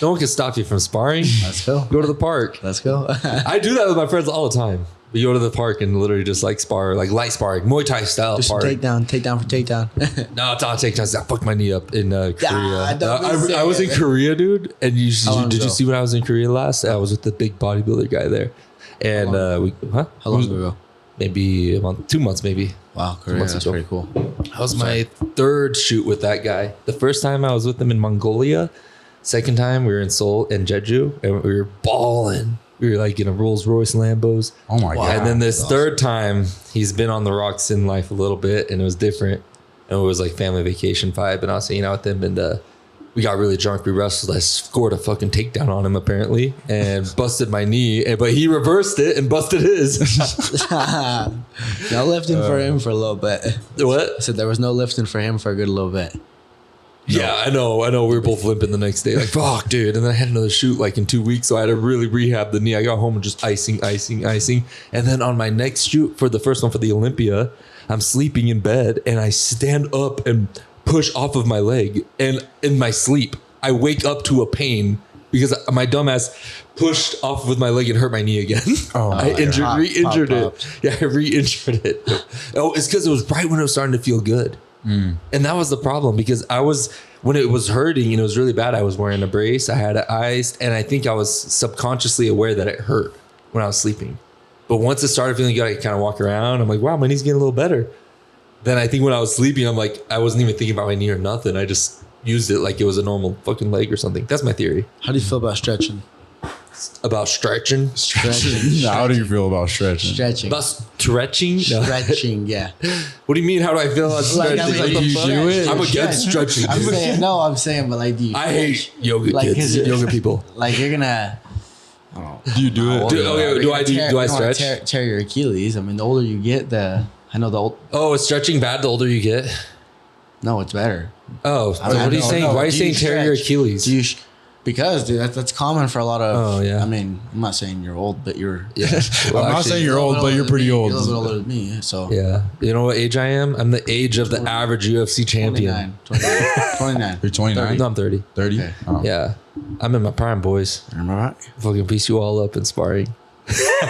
No one can stop you from sparring.
Let's go.
Go to the park.
Let's go.
I do that with my friends all the time. We go to the park and literally just like spar, like light sparring, Muay Thai style.
Just takedown for takedown.
No, it's not takedowns. I fucked my knee up in Korea. I was in Korea, dude. And did you see when I was in Korea last? I was with the big bodybuilder guy there. And
How long ago?
Maybe 2 months, maybe.
Wow, Korea, that's pretty cool.
That was my 3rd shoot with that guy. The first time I was with him in Mongolia. Second time we were in Seoul and Jeju, and we were balling. We were like in a Rolls Royce Lambos.
Oh my God.
And then this third time, he's been on the rocks in life a little bit, and it was different. And it was like family vacation vibe, and I was hanging out with him, and we got really drunk. We wrestled. I scored a fucking takedown on him apparently, and busted my knee. But he reversed it and busted his.
No lifting for him for a little bit.
What?
I said there was no lifting for him for a good little bit.
Yeah, I know. We were both limping the next day. Like, fuck, dude. And then I had another shoot like in 2 weeks. So I had to really rehab the knee. I got home and just icing. And then on my next shoot for the first one for the Olympia, I'm sleeping in bed and I stand up and push off of my leg. And in my sleep, I wake up to a pain because my dumbass pushed off with my leg and hurt my knee again. Oh, I re-injured it. Yeah, I re-injured it. Oh, it's because it was right when it was starting to feel good. And that was the problem because when it was hurting and it was really bad, I was wearing a brace. I had it iced, and I think I was subconsciously aware that it hurt when I was sleeping. But once it started feeling good, I could kind of walk around. I'm like, wow, my knee's getting a little better. Then I think when I was sleeping, I'm like, I wasn't even thinking about my knee or nothing. I just used it like it was a normal fucking leg or something. That's my theory.
How do you feel about stretching?
About stretching?
How do you feel about stretching?
About stretching?
Stretching, yeah.
What do you mean? How do I feel about stretching?
Do you do it?
I'm against stretching.
I'm saying, but like, do you?
I hate yoga kids, yoga people.
Like, you're gonna.
Do you do it?
Do I stretch?
Tear your Achilles. I mean, the older you get,
Oh, is stretching bad the older you get?
No, it's better.
Oh, what are you saying? Why are you saying tear your Achilles?
Because, dude, that's common for a lot of.
Oh yeah.
I mean, I'm not saying you're old, but you're.
Yeah.
Well, I'm not saying you're old, but you're pretty old.
You're a little bit older than me, so.
Yeah. You know what age I am? I'm the age of the average UFC champion.
29.
You're 29.
No, I'm 30.
30.
Okay.
Oh.
Yeah. I'm in my prime, boys.
Am I right?
Fucking piece you all up in sparring.
What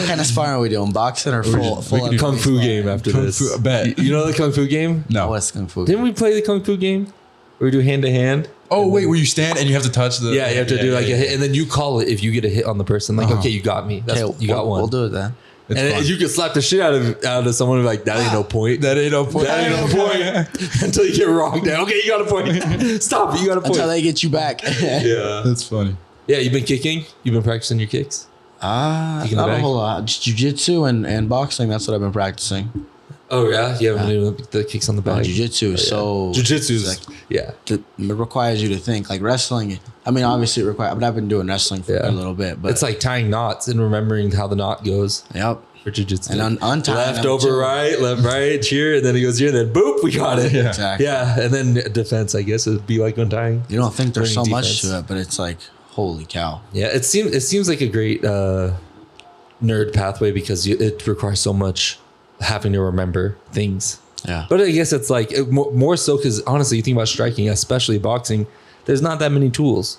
kind of sparring are we doing? Boxing or full
Kung Fu game after this?
Bet.
You know the Kung Fu game?
No.
What's Kung Fu?
Didn't we play the Kung Fu game? Where we do hand to hand?
Oh wait, where you stand and you have to touch the.
Yeah, you have to do like a hit, and then you call it if you get a hit on the person. Like, okay, you got me. That's you got one.
We'll do it then.
It's
and
fun.
you can slap the shit out of someone and be like, that ain't no point.
That ain't no point.
That ain't no point. Until you get wronged down. Okay, you got a point. Stop it. You got a point.
Until they get you back.
Yeah.
That's funny.
Yeah, you've been kicking? You've been practicing your kicks?
Not a whole lot. Just jiu-jitsu and boxing. That's what I've been practicing.
Oh, yeah? You haven't been doing the kicks on the back?
Jiu-jitsu. So
Jiu-jitsu's, it
requires you to think. Like wrestling, I mean, obviously it requires, but I've been doing wrestling for a little bit. But
it's like tying knots and remembering how the knot goes.
Yep.
For jiu-jitsu.
And untying.
Left over right, left right, cheer, and then he goes here, and then boop, we got it.
Yeah.
Exactly.
Yeah, and then defense, I guess, would be like untying.
You don't think there's so
Learning
much
defense.
to it, but it's like, holy cow.
Yeah, it seems like a great nerd pathway because it requires so much having to remember things.
Yeah.
But I guess it's like more so because honestly, you think about striking, especially boxing, there's not that many tools.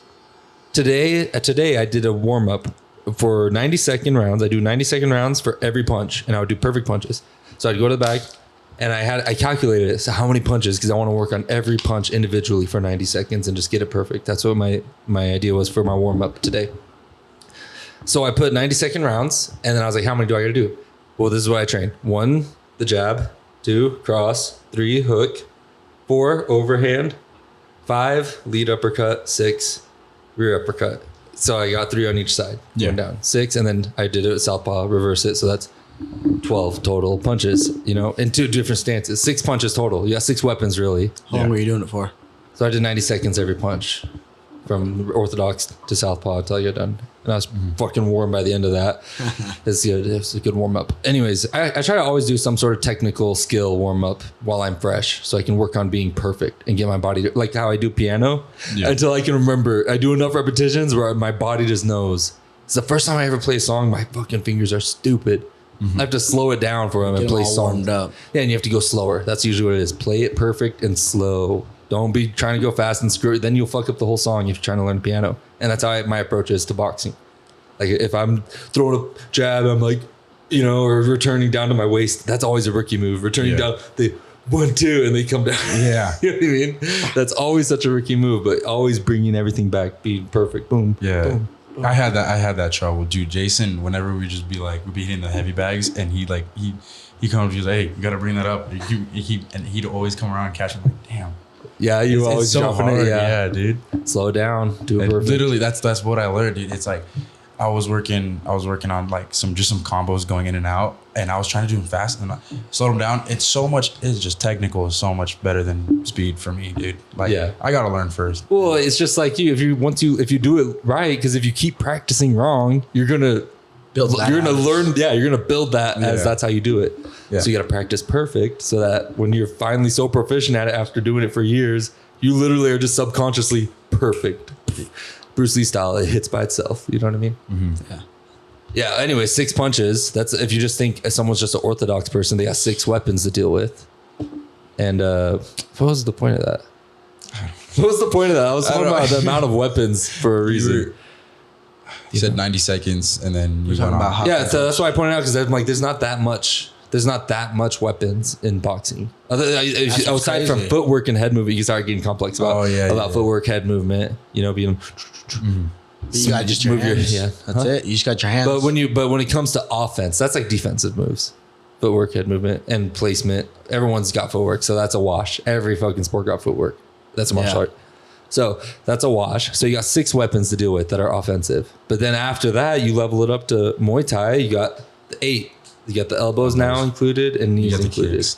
Today I did a warm up for 90-second rounds. I do 90-second rounds for every punch, and I would do perfect punches. So I'd go to the back, and I calculated it. So how many punches? Because I want to work on every punch individually for 90 seconds and just get it perfect. That's what my idea was for my warm up today. So I put 90-second rounds, and then I was like, how many do I got to do? Well, this is what I train. 1, the jab. 2, cross. 3, hook. 4, overhand. 5, lead uppercut. 6, rear uppercut. So I got 3 on each side. Going down. 6, and then I did it with southpaw, reverse it. So that's 12 total punches, in 2 different stances. 6 punches total. You got 6 weapons, really.
How long were you doing it for?
So I did 90 seconds every punch from orthodox to southpaw until I got done. And I was fucking warm by the end of that. It's good. It's a good warm up. Anyways, I try to always do some sort of technical skill warm up while I'm fresh so I can work on being perfect and get my body like how I do piano until I can remember. I do enough repetitions where my body just knows. It's the first time I ever play a song. My fucking fingers are stupid. I have to slow it down for them and play songs.
Up.
Yeah, and you have to go slower. That's usually what it is. Play it perfect and slow. Don't be trying to go fast and screw it. Then you'll fuck up the whole song if you're trying to learn piano. And that's how my approach is to boxing. Like if I'm throwing a jab, I'm like, or returning down to my waist. That's always a rookie move. Returning down, they 1, 2, and they come down.
Yeah.
You know what I mean? That's always such a rookie move, but always bringing everything back, being perfect. Boom.
Yeah.
Boom.
I had that trouble, dude. Jason, whenever we just be like, we'd be hitting the heavy bags, and he comes, he's like, hey, you gotta bring that up. And he'd always come around and catch him. Like, damn.
Yeah, you always
so
jumping
hard.
it.
Yeah, dude.
Slow down. Do it perfect.
Literally, that's what I learned, dude. It's like I was working on like some combos going in and out, and I was trying to do them fast and I slowed them down. It's just technical is so much better than speed for me, dude. Like, I gotta learn first.
Well, it's just like if you do it right, because if you keep practicing wrong, you're gonna build that as that's how you do it. Yeah. So you got to practice perfect so that when you're finally so proficient at it after doing it for years, you literally are just subconsciously perfect. Bruce Lee style, it hits by itself. You know what I mean?
Mm-hmm. Yeah.
Yeah. Anyway, 6 punches. That's if you just think someone's just an orthodox person, they got 6 weapons to deal with. And what was the point of that? What was the point of that? I was talking about the amount of weapons for a reason.
You said 90 seconds, and then you went on.
Yeah, so that's why I pointed out because I'm like, there's not that much weapons in boxing. Aside from footwork and head movement, you start getting complex about footwork, head movement. Being.
You got just your hands. That's it. You just got your hands.
But when it comes to offense, that's like defensive moves. Footwork, head movement, and placement. Everyone's got footwork, so that's a wash. Every fucking sport got footwork. That's a martial art. So that's a wash. So you got 6 weapons to deal with that are offensive. But then after that, you level it up to Muay Thai. You got the 8. You got the elbows now included and knees included.
Kicks.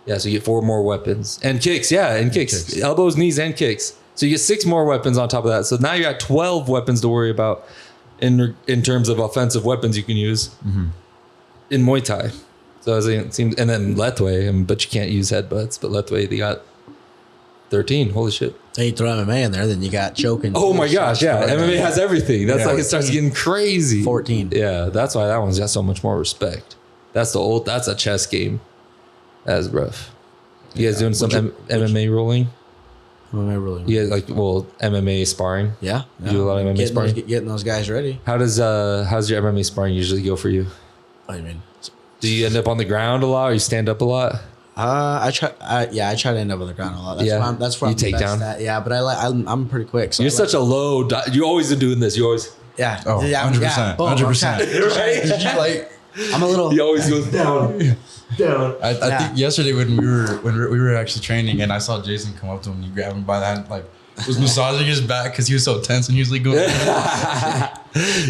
Yeah, so you get 4 more weapons. And kicks, kicks. Elbows, knees, and kicks. So you get 6 more weapons on top of that. So now you got 12 weapons to worry about in terms of offensive weapons you can use in Muay Thai. So as it seems, and then Lethwei, but you can't use headbutts. But Lethwei, they got 13. Holy shit.
Then you throw MMA in there, then you got choking.
Oh my gosh, yeah. MMA has everything. That's like it starts getting crazy.
14.
Yeah, that's why that one's got so much more respect. That's a chess game. That's rough. You guys doing some MMA rolling?
MMA rolling.
Yeah, MMA sparring.
Yeah.
You do a lot of MMA sparring.
Getting those guys ready.
How's your MMA sparring usually go for you?
What do you mean?
Do you end up on the ground a lot or you stand up a lot?
I try to end up on the ground a lot. That's
Yeah.
where that's where
You
I'm the
take
best
down?
at. Yeah, but I'm pretty quick. So
You're such a low. You always been doing this. You always.
yeah.
Oh,
yeah,
100%.
yeah, boom, I'm
100%.
trying-
Like,
I'm a little.
He always goes down. Down.
I think yesterday when we were actually training and I saw Jason come up to him and he grabbed him by the hand, like was massaging his back because he was so tense and usually going.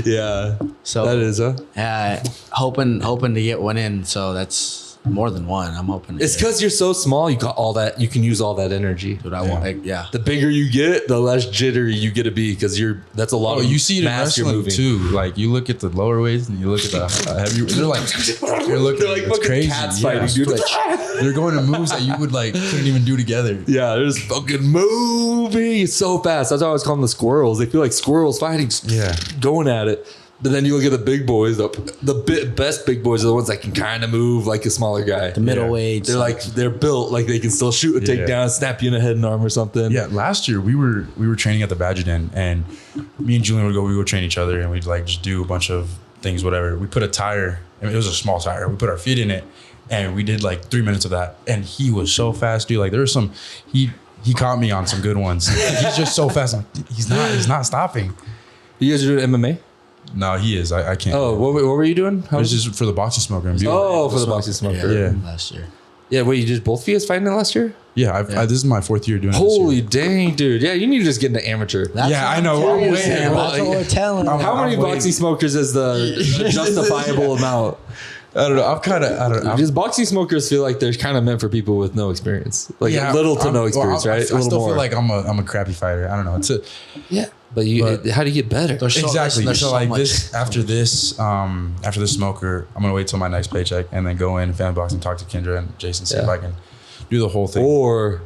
Yeah.
So
That is, huh?
Yeah, hoping to get one in. So that's more than one. I'm hoping. To
It's
get-
because you're so small. You got all that. You can use all that energy.
dude. I want. Yeah.
The bigger you get, the less jittery you get to be because that's a lot
Oh,
of
you see it in
mass you're
wrestling
moving.
too. Like you look at the lower weights and you look at the heavy. They're like you're looking.
They're like
it's
fucking
crazy.
cats
Yeah.
fighting, dude.
They're going to moves that you would like couldn't even do together.
Yeah, they're just fucking moving so fast. That's why I was calling them the squirrels. They feel like squirrels fighting, just
Yeah.
going at it. But then you look at the big boys. The best big boys are the ones that can kind of move like a smaller guy.
The middleweights.
They're built like they can still shoot a
Yeah.
takedown, snap you in the head and arm or something.
Yeah, last year we were training at the Badger Den, and me and Julian we would train each other, and we'd like just do a bunch of things, whatever. We put a tire, I mean, it was a small tire. We put our feet in it, and we did like 3 minutes of that. And he was so fast, dude. Like there was some, he caught me on some good ones. He's just so fast. I'm like, he's not stopping.
You guys are doing MMA?
No, he is. I can't.
Oh, what were you doing?
it was just for the boxing smoker. And
Oh, for the boxing smoker.
Yeah.
Last year.
Yeah, wait, you did both of you guys fighting it last year?
Yeah, this is my 4th year doing it. this year.
Holy dang, dude. Yeah, you need to just get into amateur.
That's
Yeah,
what
I know.
I'm
I'm
saying.
waiting.
That's what we're telling.
How many
I'm waiting.
boxing smokers is the justifiable amount?
I don't know. I don't know.
Because boxing smokers feel like they're kind of meant for people with no experience, like
Yeah,
little to no
well,
experience, right?
I
A little
still
more.
feel like I'm a crappy fighter. I don't know. It's a
Yeah, but how do you get better?
There's so-
exactly.
there's
So
so
like
much.
this after this smoker, I'm gonna wait till my next paycheck and then go in fan boxing, talk to Kendra and Jason, see if
Yeah.
I can do the whole thing.
Or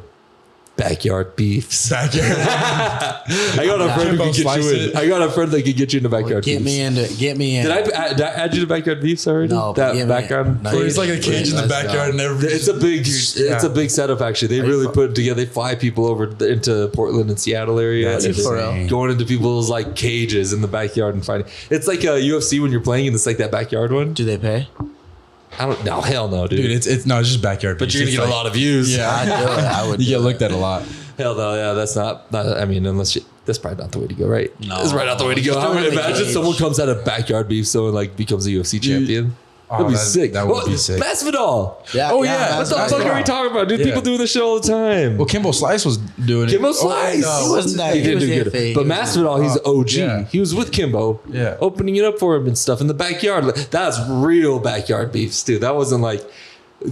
backyard beefs. I got a friend who
Kimbo
can get
slice
you in.
it.
I got a friend that can get you into backyard
Get
beefs.
me into. Get me in.
Did I add you to backyard beefs already?
No, but
that
give me-
background.
no,
Where it's like a cage in the
Let's
backyard and everything.
It's a big, it's a big setup. Actually, they really put it together. They fly people over into Portland and Seattle area,
That's
and
for real.
insane.
going into people's like cages in the backyard and fighting. It's like a UFC when you're playing, and it's like that backyard one.
Do they pay?
I don't know. Hell no, dude.
Dude, it's just backyard.
But you're gonna get a lot of views.
Yeah,
I'd do it. I would.
you
do
get
it.
looked at a lot.
Hell no. Yeah, that's not. I mean, unless that's probably not the way to go, right?
No.
That's probably not the way to go.
Just
How
do it in the
imagine
cage.
someone comes out of backyard beef, someone like becomes a UFC champion. That'd be sick.
That would be sick.
Masvidal.
Yeah.
Oh, yeah.
What
that's
the
Masvidal.
fuck are we talking about, dude?
Yeah.
People doing this shit all the time.
Well, Kimbo Slice was doing
Kimbo
it.
Slice.
He wasn't that-
He
he
didn't
was
do good.
iffy.
But
He was
Masvidal, he's OG.
yeah.
He was with Kimbo.
Yeah.
Opening it up for him and stuff in the backyard. Like, that's real backyard beefs, dude. That wasn't like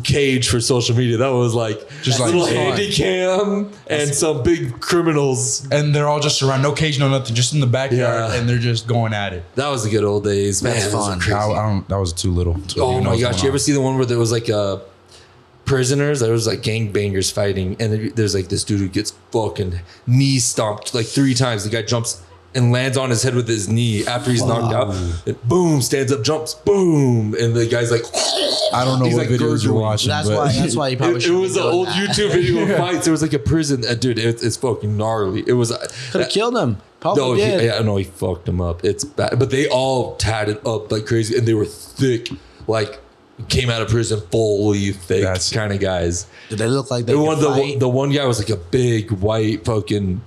cage for social media. That was like
Just
just
like
little
fun.
handy cam and some big criminals.
And they're all just around, no cage, no nothing, just in the backyard,
Yeah.
and they're just going at it.
That was the good old days. Man,
That's
those were
fun.
crazy.
I don't, that was too little. to
Oh
even know
my
what's
gosh!
going
You ever
on.
see the one where there was like prisoners? There was like gangbangers fighting, and there's like this dude who gets fucking knee stomped like 3 times. The guy jumps and lands on his head with his knee after he's knocked out. And boom, stands up, jumps, boom, and the guy's like,
I don't know
he's
what
like
videos you're
gurgling.
watching.
That's
but
why. That's why you probably
It
should.
was an old YouTube video of fights. There was like a prison, dude. It's fucking gnarly. It was.
Could have killed him. Probably
No,
did.
yeah, no, he fucked him up. It's bad, but they all tatted up like crazy, and they were thick, like came out of prison fully thick
That's-
kind of guys.
Did they look like they
The
could fight?
the one guy was like a big white fucking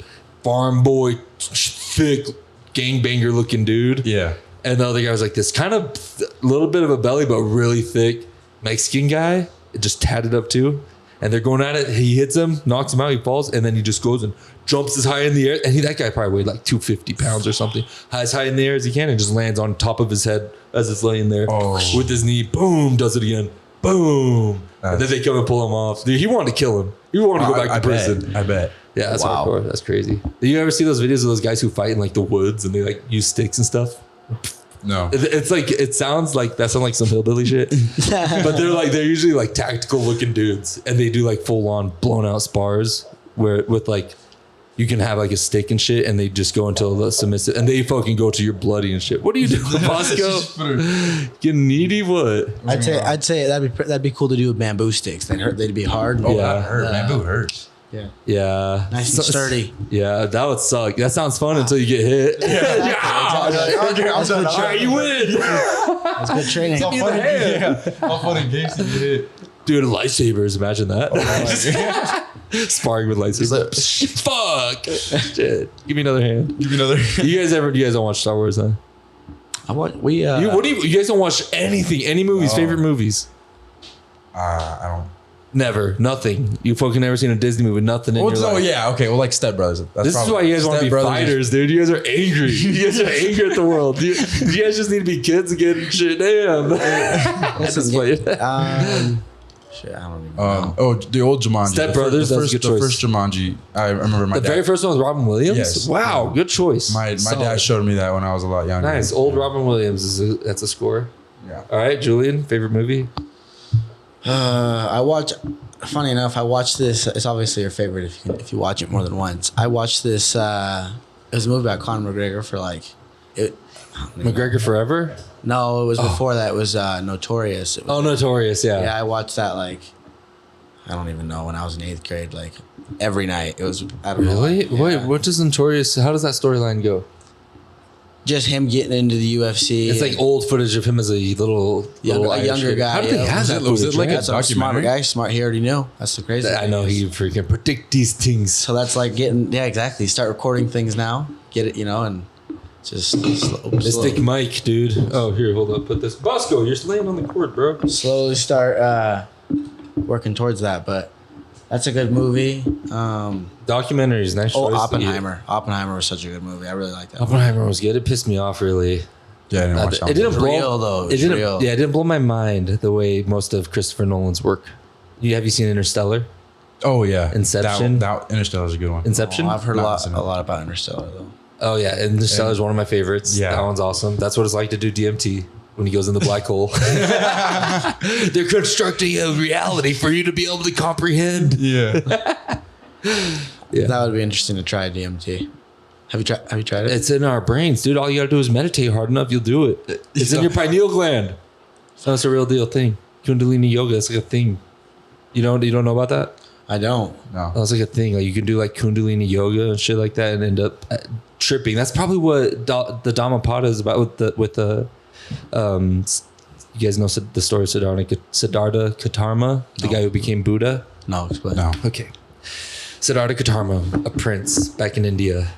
farm boy, thick gangbanger looking dude.
yeah.
And the other guy was like this kind of little bit of a belly, but really thick Mexican guy, just tatted up too. And they're going at it. He hits him, knocks him out, he falls, and then he just goes and jumps as high in the air. And that guy probably weighed like 250 pounds or something. As high in the air as he can, and just lands on top of his head as it's laying there with his knee. Boom, does it again. Boom. And then they come and pull him off. Dude, he wanted to kill him. He wanted to go back to prison.
I bet.
Yeah, that's
Wow.
hardcore. That's crazy. Do you ever see those videos of those guys who fight in like the woods and they like use sticks and stuff?
No.
It's like it sounds like like some hillbilly shit, but they're usually like tactical looking dudes, and they do like full on blown out spars where with like you can have like a stick and shit, and they just go until the submissive, and they fucking go to your bloody and shit. What are you doing, Bosco? Getting needy? What?
I'd say that'd be cool to do with bamboo sticks. They'd be hard.
Oh,
Yeah.
that hurt. Bamboo hurts.
Yeah.
Yeah,
Nice and sturdy.
Yeah, that would suck. That sounds fun until you get hit.
I'm done.
All right, you win.
That's good training.
All fun in case you get hit.
Dude, lightsabers. Imagine that. Sparring with lightsabers. Fuck. Shit. Give me another hand. You guys don't watch Star Wars, huh? You guys don't watch anything, any movies, favorite movies?
I don't.
Never. Nothing. You fucking never seen a Disney movie, nothing in your life.
Yeah, okay. Well, like Step Brothers.
This is why you guys want to be fighters, dude. You guys are angry. You guys are angry at the world. You guys just need to be kids again and shit. Damn.
Shit, I don't even know.
The old Jumanji.
Step Brothers, that's a good choice.
The first Jumanji. I remember my dad.
The very first one was Robin Williams?
Yes.
Wow, good choice.
My dad showed me that when I was a lot younger.
Nice. Old Robin Williams, that's a score.
Yeah.
All right, Julian, favorite movie?
Funny enough, I watched this. It's obviously your favorite if you watch it more than once. I watched this. It was a movie about Conor McGregor for
McGregor Forever?
No, it was before that. It was Notorious.
Notorious, yeah.
Yeah, I watched that I don't even know, when I was in 8th grade, every night. It was, I don't know.
Really?
Yeah.
Wait, what does Notorious, how does that storyline go?
Just him getting into the UFC.
It's like old footage of him as a little
younger guy.
How did they have that? Was it like
that's a smart guy? Smart. He already knew. That's the crazy thing.
I know he freaking predict these things.
So that's like exactly. Start recording things now. Get it, and just
Mystic Mike, dude. Oh, here, hold up. Put this. Bosco, you're laying on the cord, bro.
Slowly start working towards that, but that's a good movie.
Documentaries, nice choice.
Oppenheimer. Oppenheimer was such a good movie. I really like that.
Oppenheimer was good. It pissed me off, really.
Yeah, I didn't watch that.
It didn't blow.
Real though.
It didn't.
Real.
Yeah, it didn't blow my mind the way most of Christopher Nolan's work. Have you seen Interstellar?
Oh yeah,
Inception.
That Interstellar is a good one.
Inception.
I've heard a lot about Interstellar though.
Oh yeah, Interstellar is one of my favorites.
Yeah,
that one's awesome. That's what it's like to do DMT when he goes in the black hole. They're constructing a reality for you to be able to comprehend.
Yeah.
Yeah.
That would be interesting to try DMT. Have you tried it?
It's in our brains, dude. All you gotta do is meditate hard enough, you'll do it. It's in your pineal gland. So it's a real deal thing. Kundalini yoga, it's like a thing. You don't know about that?
I don't.
No.
That's like a thing. Like you can do like Kundalini yoga and shit like that and end up tripping. That's probably what the Dhammapada is about with the you guys know the story of Siddhartha Gautama, the guy who became Buddha?
No, explain.
No.
Okay. Siddhartha Gautama, a prince back in India,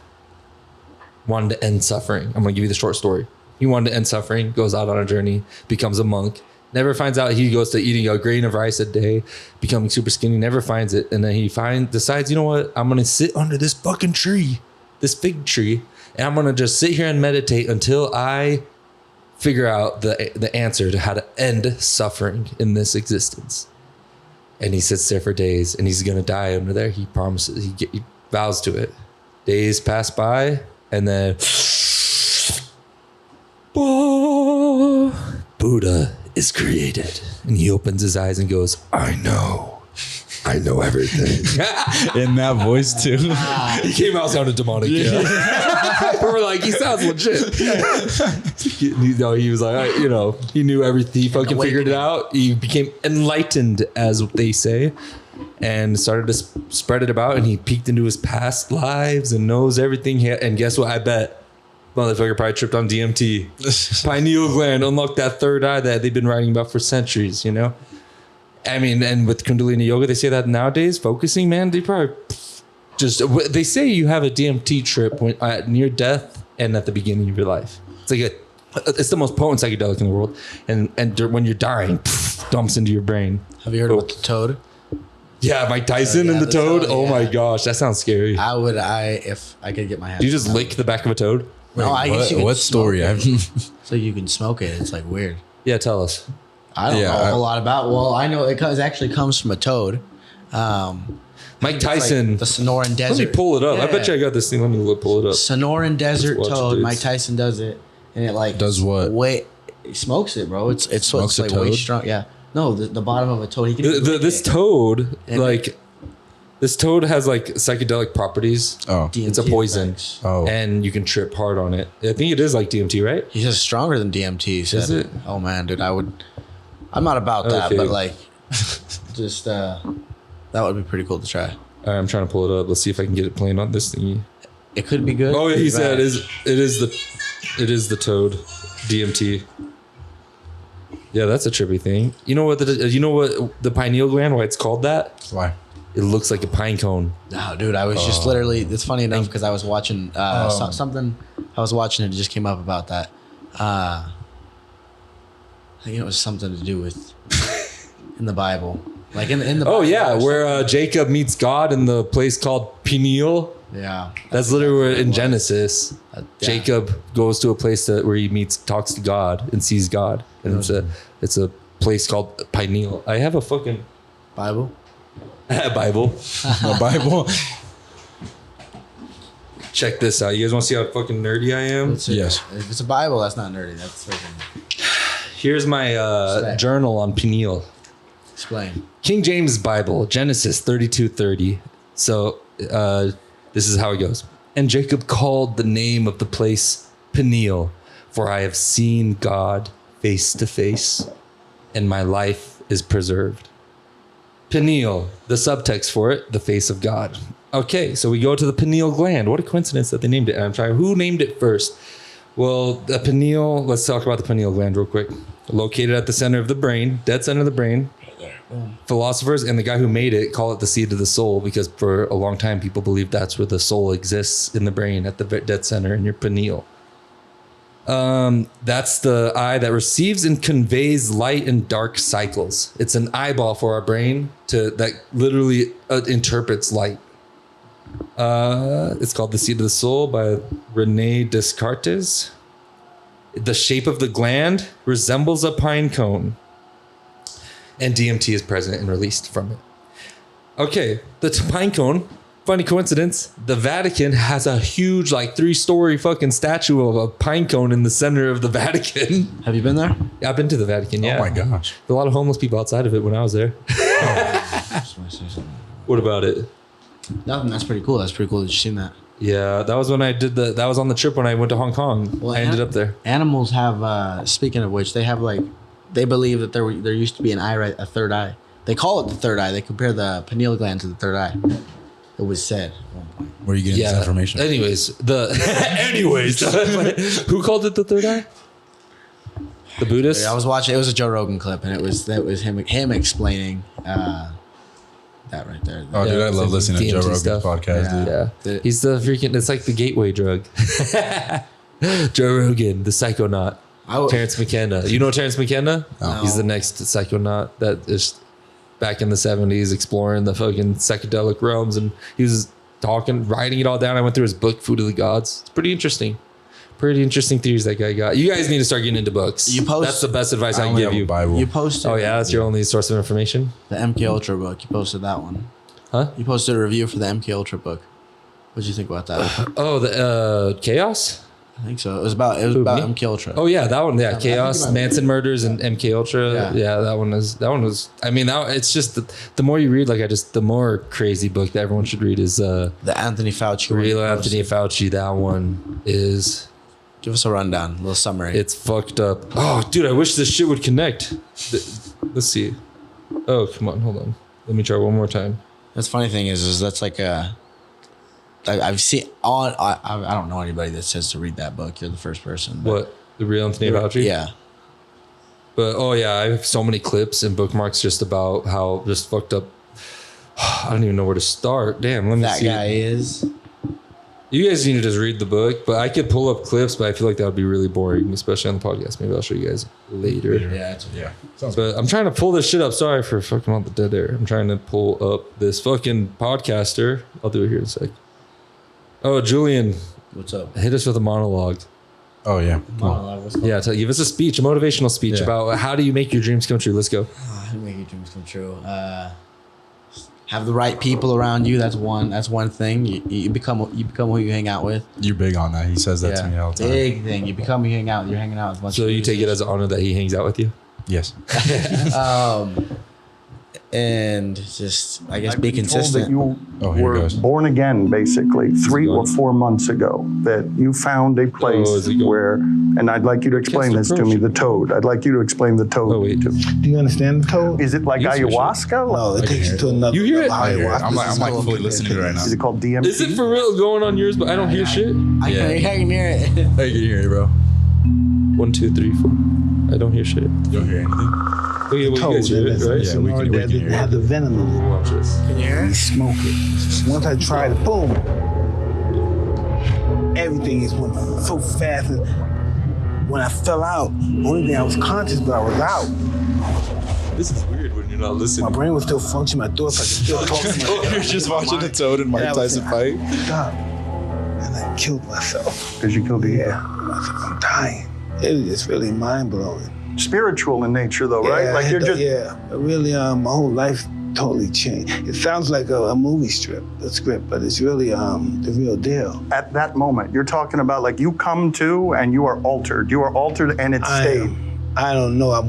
wanted to end suffering. I'm going to give you the short story. He wanted to end suffering, goes out on a journey, becomes a monk, never finds out. He goes to eating a grain of rice a day, becoming super skinny, never finds it. And then he decides, you know what? I'm going to sit under this fucking tree, this fig tree, and I'm going to just sit here and meditate until I figure out the answer to how to end suffering in this existence. And he sits there for days, and he's gonna die under there. He promises, he vows to it. Days pass by, and then Buddha is created, and he opens his eyes and goes, I know everything.
In that voice too.
He came out sounding demonic. Yeah. We're like, he sounds legit. He was like, he knew everything. He fucking figured it out. He became enlightened, as they say, and started to spread it about. And he peeked into his past lives and knows everything. And guess what? I bet motherfucker probably tripped on DMT. Pineal gland unlocked that third eye that they've been writing about for centuries. I mean, and with Kundalini yoga, they say that nowadays, focusing, man, they probably they say you have a DMT trip when near death and at the beginning of your life. It's the most potent psychedelic in the world. And when you're dying, dumps into your brain.
Have you heard about the toad?
Yeah, Mike Tyson and the toad. Oh my gosh, that sounds scary.
If I could get my hands.
Do you just lick the back of a toad?
No, I guess you can
what story?
So you can smoke it. It's weird.
Yeah, tell us.
I don't know a whole lot about. Well, I know it actually comes from a toad.
Mike Tyson,
the Sonoran Desert.
Let me pull it up.
Yeah.
I bet you I got this thing. Let me pull it up.
Sonoran Desert
Watch
toad.
it,
Mike Tyson does it, and it
does what?
He smokes it, bro. It's
Smokes
way
toad?
strong. Yeah. No, the bottom of a toad. He can
This toad, this toad has psychedelic properties.
Oh,
DMT
it's a poison.
effects.
oh,
And you can trip hard on it. I think it is like DMT, right?
He says stronger than DMT. He said.
Is it?
Oh man, dude, I'm not about that,
Okay.
but just that would be pretty cool to try.
All right, I'm trying to pull it up. Let's see if I can get it playing on this thingy.
It could be good.
Oh, yeah, he said
bad.
it is the toad, DMT. Yeah, that's a trippy thing. You know what the pineal gland, why it's called that?
Why?
It looks like a pine cone.
No, dude, I was just literally. It's funny enough because I was watching something. I was watching it just came up about that. I think it was something to do with in the Bible, like in the.
Oh
Bible
yeah,
or
where Jacob meets God in the place called Peniel.
yeah,
That's literally where in Genesis,
yeah.
Jacob goes to a place where he talks to God and sees God, and it's a place called Peniel. I have a fucking
Bible.
Bible.
A Bible.
Check this out. You guys want to see how fucking nerdy I am?
Yes.
If it's a Bible, that's not nerdy. That's freaking.
Here's my journal on Peniel.
Explain.
King James Bible, Genesis 32:30. So this is how it goes. And Jacob called the name of the place Peniel, for I have seen God face to face, and my life is preserved. Peniel, the subtext for it, the face of God. Okay, so we go to the pineal gland. What a coincidence that they named it. And I'm trying, who named it first? Well, the pineal, let's talk about the pineal gland real quick. Located at the center of the brain, dead center of the brain. Philosophers and the guy who made it call it the seat of the soul because for a long time people believed that's where the soul exists in the brain at the dead center in your pineal. That's the eye that receives and conveys light and dark cycles. It's an eyeball for our brain that literally interprets light. It's called The Seat of the Soul by Rene Descartes. The shape of the gland resembles a pine cone, and DMT is present and released from it. Okay, the pine cone. Funny coincidence, the Vatican has a huge, like 3-story fucking statue of a pine cone in the center of the Vatican.
Have you been there?
I've been to the Vatican, yeah.
Oh my gosh.
A lot of homeless people outside of it when I was there. What about it?
Nothing. That's pretty cool. That's pretty cool that you've seen that.
Yeah, that was when I did that was on the trip when I went to Hong Kong.
Well,
I ended up there.
Animals have, speaking of which, they have they believe that there used to be a third eye. They call it the third eye. They compare the pineal gland to the third eye. It was said at one point.
Where are you getting this information?
Anyways, who called it the third eye? The Buddhists?
I was watching. It was a Joe Rogan clip, and that was him explaining that right there.
Oh, dude, I love listening to Joe Rogan's podcast, dude.
Yeah. He's the freaking, it's like the gateway drug. Joe Rogan, the psychonaut. Terrence McKenna. You know Terrence McKenna?
No.
He's the next psychonaut that is back in the 70s exploring the fucking psychedelic realms. And he was writing it all down. I went through his book, Food of the Gods. It's pretty interesting. Pretty interesting theories that guy got. You guys need to start getting into books. That's the best advice I can give you.
Bible.
You posted.
Oh yeah, that's your only source of information.
The MK Ultra book. You posted that one.
Huh?
You posted a review for the MK Ultra book. What did you think about that?
Oh, the Chaos.
I think so. It was about MK Ultra.
Oh yeah, that one. Yeah, Chaos, Manson murders, and MK Ultra. Yeah, that one was. I mean, it's just the more you read, the more crazy book that everyone should read is
the Anthony Fauci.
Real Anthony Fauci. That one is.
Give us a rundown, a little summary.
It's fucked up. Oh, dude, I wish this shit would connect. Let's see. Oh, come on, hold on. Let me try one more time.
That's funny thing is that's like I've seen on. I don't know anybody that says to read that book. You're the first person.
What? The Real Anthony Fauci?
Yeah.
But oh yeah, I have so many clips and bookmarks just about how just fucked up. I don't even know where to start. Damn, let me see.
That guy is.
You guys need to just read the book, but I could pull up clips, but I feel like that would be really boring, especially on the podcast. Maybe I'll show you guys later.
Yeah.
But I'm trying to pull this shit up. Sorry for fucking all the dead air. I'm trying to pull up this fucking podcaster. I'll do it here in a sec. Oh, Julian.
What's up?
Hit us with a monologue.
Oh, yeah.
Yeah, give us a speech, a motivational speech about how do you make your dreams come true. Let's go.
How do you make your dreams come true? Have the right people around you. That's one thing. You become who you hang out with.
You're big on that. He says that to me all the time.
Big thing. You become who you hang out with. You're hanging out with a bunch of
So you take it as an honor that he hangs out with you?
Yes.
And just, I guess,
I've
be
been
consistent.
told that you
here
were
goes.
born again, basically, 3 or 4 months ago, that you found a place
is it going?
where, and I'd like you to explain this to me, the toad. I'd like you to explain the toad.
Oh, wait.
to-
Do you understand the code?
Is it like
Yes, for sure.
ayahuasca?
No, it takes you to another.
You hear it?
level. Ayahuasca
I'm
is
like
cool.
fully listening to it right now.
Is it called DMT?
Is it for real going on yours, but I don't hear shit?
I can hear it.
Hey, you can hear it, bro.
1, 2, 3, 4. I don't hear shit.
You don't hear anything?
Oh, yeah, well, you guys hear it, right?
Yeah, we can hear it.
have the venom in it.
Watch this.
Can you hear it? Smoke it. Once I tried it, boom. Everything is went so fast. And when I fell out, only thing I was conscious, but I was out.
This is weird when you're not listening.
My brain was still functioning. My thoughts, I could still talk to myself.
You're just watching the Toad and Mike
Yeah, I was
Tyson
saying,
fight.
Stop. And I killed myself.
Because you killed the
Yeah. I was like, I'm dying. It was just really mind blowing.
spiritual in nature, though, right? Like you're just
really, my whole life totally changed. It sounds like a movie script, but it's really the real deal.
at that moment. You're talking about like you come to and you are altered. You are altered and it stayed.
I don't know. I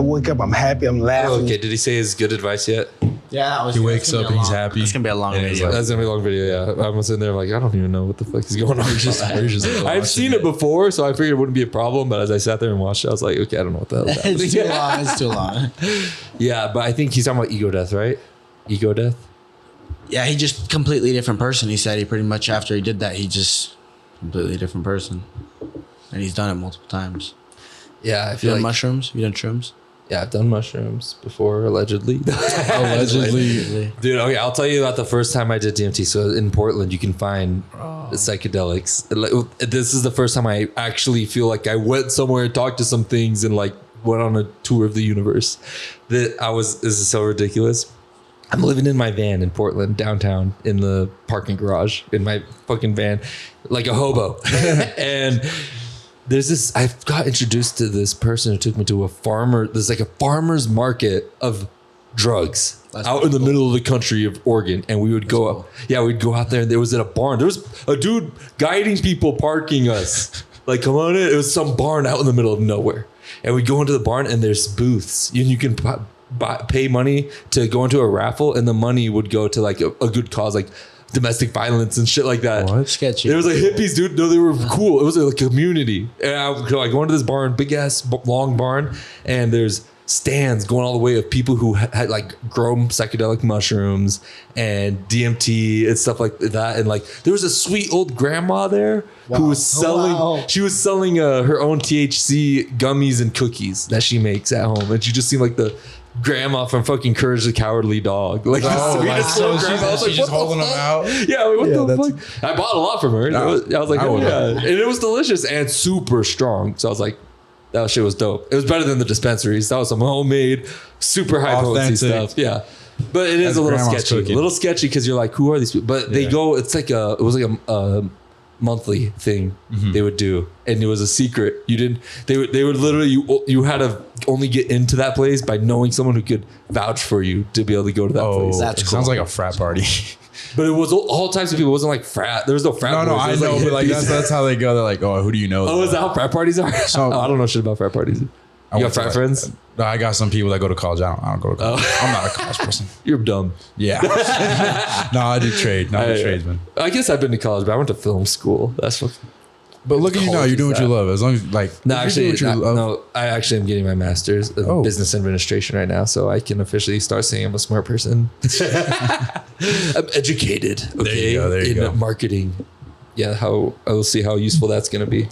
wake up. I'm happy. I'm laughing.
Okay, did he say his good advice yet?
Yeah,
He wakes up and he's happy.
It's gonna be a long
And he's
video.
like-
That's gonna be a long video. Yeah, I'm sitting there like I don't even know what the fuck is going on. I've seen it before, so I figured it wouldn't be a problem. But as I sat there and watched it, I was like, okay, I don't know what the hell is happening.
It's too long. It's too long.
Yeah, but I think he's talking about ego death, right? Ego death.
Yeah, he just completely different person. He said he pretty much after he did that, he just completely different person, and he's done it multiple times.
Yeah, I
You
feel
done
like
mushrooms? You done shrooms?
yeah, I've done mushrooms before, allegedly.
Allegedly.
Dude, okay, I'll tell you about the first time I did DMT. So in Portland, you can find the psychedelics. This is the first time I actually feel like I went somewhere and talked to some things and like went on a tour of the universe. This is so ridiculous. I'm living in my van in Portland, downtown, in the parking garage, in my fucking van, like a hobo. And there's this, I got introduced to this person who took me to there's like a farmer's market of drugs out in the middle of the country of Oregon. And we would go, we'd go out there and there was at a barn. There was a dude guiding people parking us. Like, come on in. It was some barn out in the middle of nowhere. And we go into the barn and there's booths and you can pay money to go into a raffle and the money would go to like a good cause, like domestic violence and shit like that.
What?
Sketchy.
There was like hippies, dude. No, they were cool. It was like a community. And I go into this barn, big ass long barn, and there's stands going all the way of people who had like grown psychedelic mushrooms and DMT and stuff like that. And like there was a sweet old grandma there who was selling. She was selling her own THC gummies and cookies that she makes at home, and she just seemed like the grandma from fucking Courage the Cowardly Dog. Like the sweetest little grandma. I was like,
she's just
what the
holding them
fuck?
out.
Yeah, like, what the fuck? I bought a lot from her. I was like,
I
oh,
would've.
yeah. And it was delicious and super strong. So I was like, that shit was dope. It was better than the dispensaries. That was some homemade, super high potency
Authentic.
stuff. Yeah. But it is
That's
a little
grandma's
sketchy.
cooking.
A little sketchy because you're like, who are these people? But they go, it was like a monthly thing they would do. And it was a secret. They would literally, you had to only get into that place by knowing someone who could vouch for you to be able to go to that place.
That's
It
cool.
sounds like a frat party.
But it was all types of people. It wasn't like frat. There was no frat.
No,
boys. It
I
was
know, but like
hippies.
that's how they go. They're like, oh, who do you know?
Oh, is that how frat parties are?
So-
I don't know shit about frat parties. You got
went to,
frat friends?
No, I got some people that go to college. I don't go to college. I'm not a college person.
You're dumb.
Yeah. No, I do trade. Not a tradesman.
I guess I've been to college, but I went to film school. That's what.
But look at you now.
college
You're doing
is
what you
that?
love. As long as like
No,
if you
actually,
do what you love-
no. I actually am getting my master's in
Oh.
business administration right now, so I can officially start saying I'm a smart person. I'm educated. Okay,
There you
in
go.
marketing. Yeah, I will see how useful that's going to be.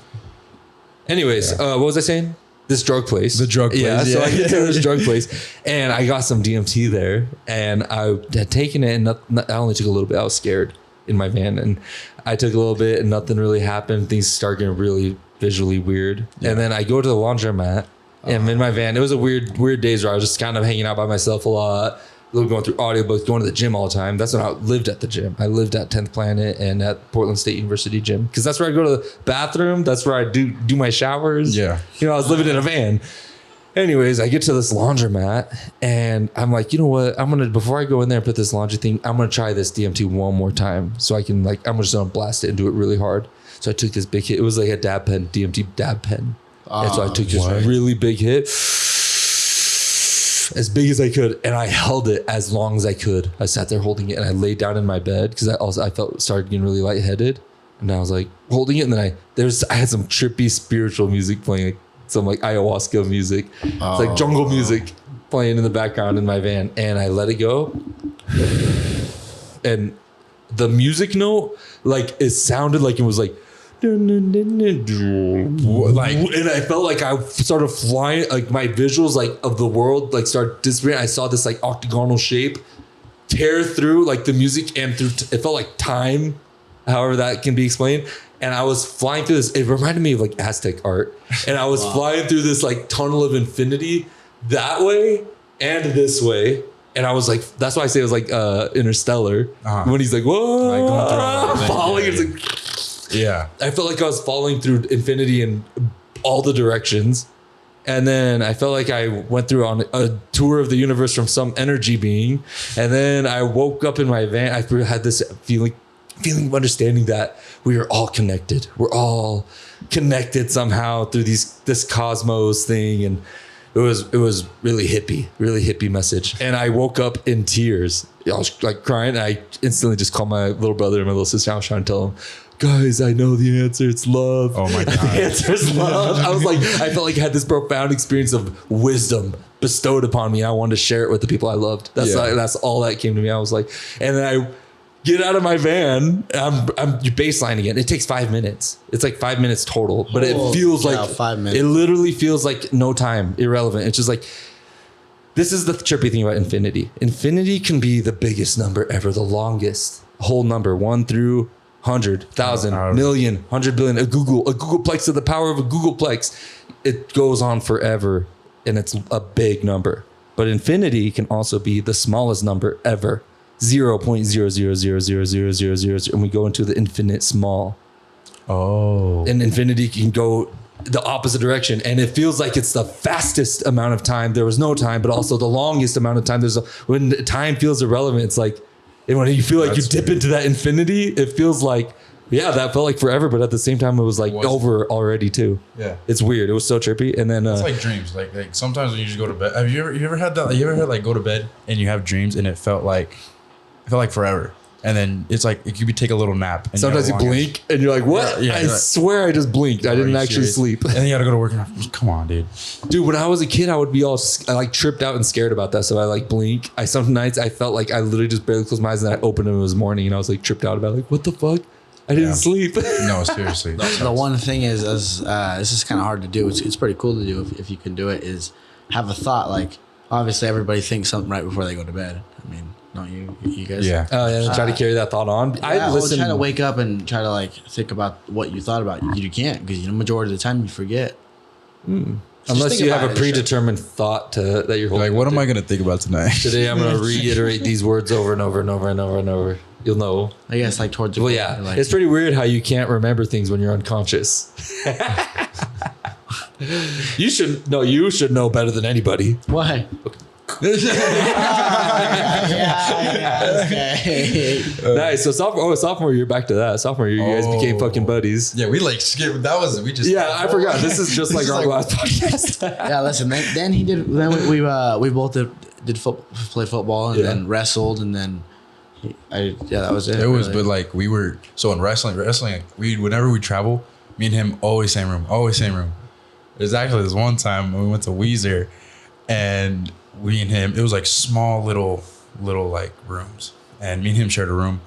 Anyways, what was I saying? This drug place.
The drug place,
Yeah, so
yeah.
I get to this drug place, and I got some DMT there, and I had taken it, and I only took a little bit. I was scared in my van, and I took a little bit, and nothing really happened. Things start getting really visually weird, and then I go to the laundromat, and I'm in my van. It was a weird days where I was just kind of hanging out by myself a lot. Going through audiobooks, going to the gym all the time. That's when I lived at the gym. I lived at 10th Planet and at Portland State University gym because that's where I go to the bathroom. That's where I do my showers.
Yeah.
You know, I was living in a van. Anyways, I get to this laundromat and I'm like, you know what? Before I go in there and put this laundry thing, I'm going to try this DMT one more time. So I can I'm just going to blast it and do it really hard. So I took this big hit. It was like a dab pen, DMT dab pen. And so I took this really big hit. As big as I could, and I held it as long as I could. I sat there holding it, and I laid down in my bed because I started getting really lightheaded, and I was like holding it, and then I had some trippy spiritual music playing, like some like ayahuasca music, it's like jungle music playing in the background in my van, and I let it go, and the music note, like it sounded like it was like
Like,
and I felt like I started flying, like my visuals like of the world like started disappearing. I saw this like octagonal shape tear through like the music and through it felt like time, however that can be explained. And I was flying through this. It reminded me of like Aztec art, and I was flying through this like tunnel of infinity that way and this way. And I was like, that's why I say it was like Interstellar when he's like, whoa,
like going through all that
falling.
thing.
It's like.
Yeah.
I felt like I was falling through infinity in all the directions. And then I felt like I went through on a tour of the universe from some energy being. And then I woke up in my van. I had this feeling of understanding that we are all connected. We're all connected somehow through this cosmos thing. And it was really hippie message. And I woke up in tears. I was like crying. I instantly just called my little brother and my little sister. I was trying to tell them, guys, I know the answer. It's love.
Oh my God.
The answer is love. I was like, I felt like I had this profound experience of wisdom bestowed upon me. I wanted to share it with the people I loved. That's all that came to me. I was like, and then I get out of my van. I'm baselining it. It takes 5 minutes. It's like 5 minutes total, but it feels like
5 minutes.
It literally feels like no time, irrelevant. It's just like, this is the trippy thing about infinity. Infinity can be the biggest number ever, the longest whole number, 1 through 100, 1,000, million, 100 billion, a googleplex to the power of a googleplex. It goes on forever, and it's a big number. But infinity can also be the smallest number ever, 0.0000000, and we go into the infinite small.
Oh.
And infinity can go the opposite direction, and it feels like it's the fastest amount of time. There was no time, but also the longest amount of time. When time feels irrelevant, it's like, and when you feel like you dip into that infinity, it feels like, yeah, that felt like forever, but at the same time, it was like over already too.
Yeah,
it's weird. It was so trippy. And then
it's like dreams. Like sometimes when you just go to bed. Have you ever had that? You ever had like go to bed and you have dreams and it felt like forever. And then it's like it could take a little nap. And
sometimes you blink and you're like, what?
Yeah,
I swear I just blinked. I didn't actually sleep.
And then you got to go to work. And come on, dude.
Dude, when I was a kid, I would be all like tripped out and scared about that. So I like blink. Some nights I felt like I literally just barely closed my eyes and I opened them. It was morning and I was like tripped out about like, what the fuck? I didn't sleep.
No, seriously.
The one thing is, this is kind of hard to do. It's pretty cool to do if you can do it. Is have a thought. Like obviously everybody thinks something right before they go to bed. I mean, don't you guys?
Yeah.
Oh yeah. Try to carry that thought on.
I listen. Try to wake up and try to like think about what you thought about. You can't because the majority of the time you forget.
Unless you have a predetermined thought that you're holding.
Like, what am I gonna think about tonight?
Today I'm gonna reiterate these words over and over and over and over and over. You'll know.
I guess like towards the
like, it's pretty weird how you can't remember things when you're unconscious. You should know better than anybody.
Why?
Nice. So sophomore year, back to that. Sophomore year, you guys became fucking buddies.
Yeah, we like skipped. That was we just.
Yeah, I forgot. This is just like our last podcast.
Yeah, listen. Then he did. Then we both did play football and then wrestled and then. That was it.
It was, really. But like we were so in wrestling. Like whenever we travel, me and him always same room. There's actually this one time when we went to Weezer, and we and him, it was like small little like rooms, and me and him shared a room.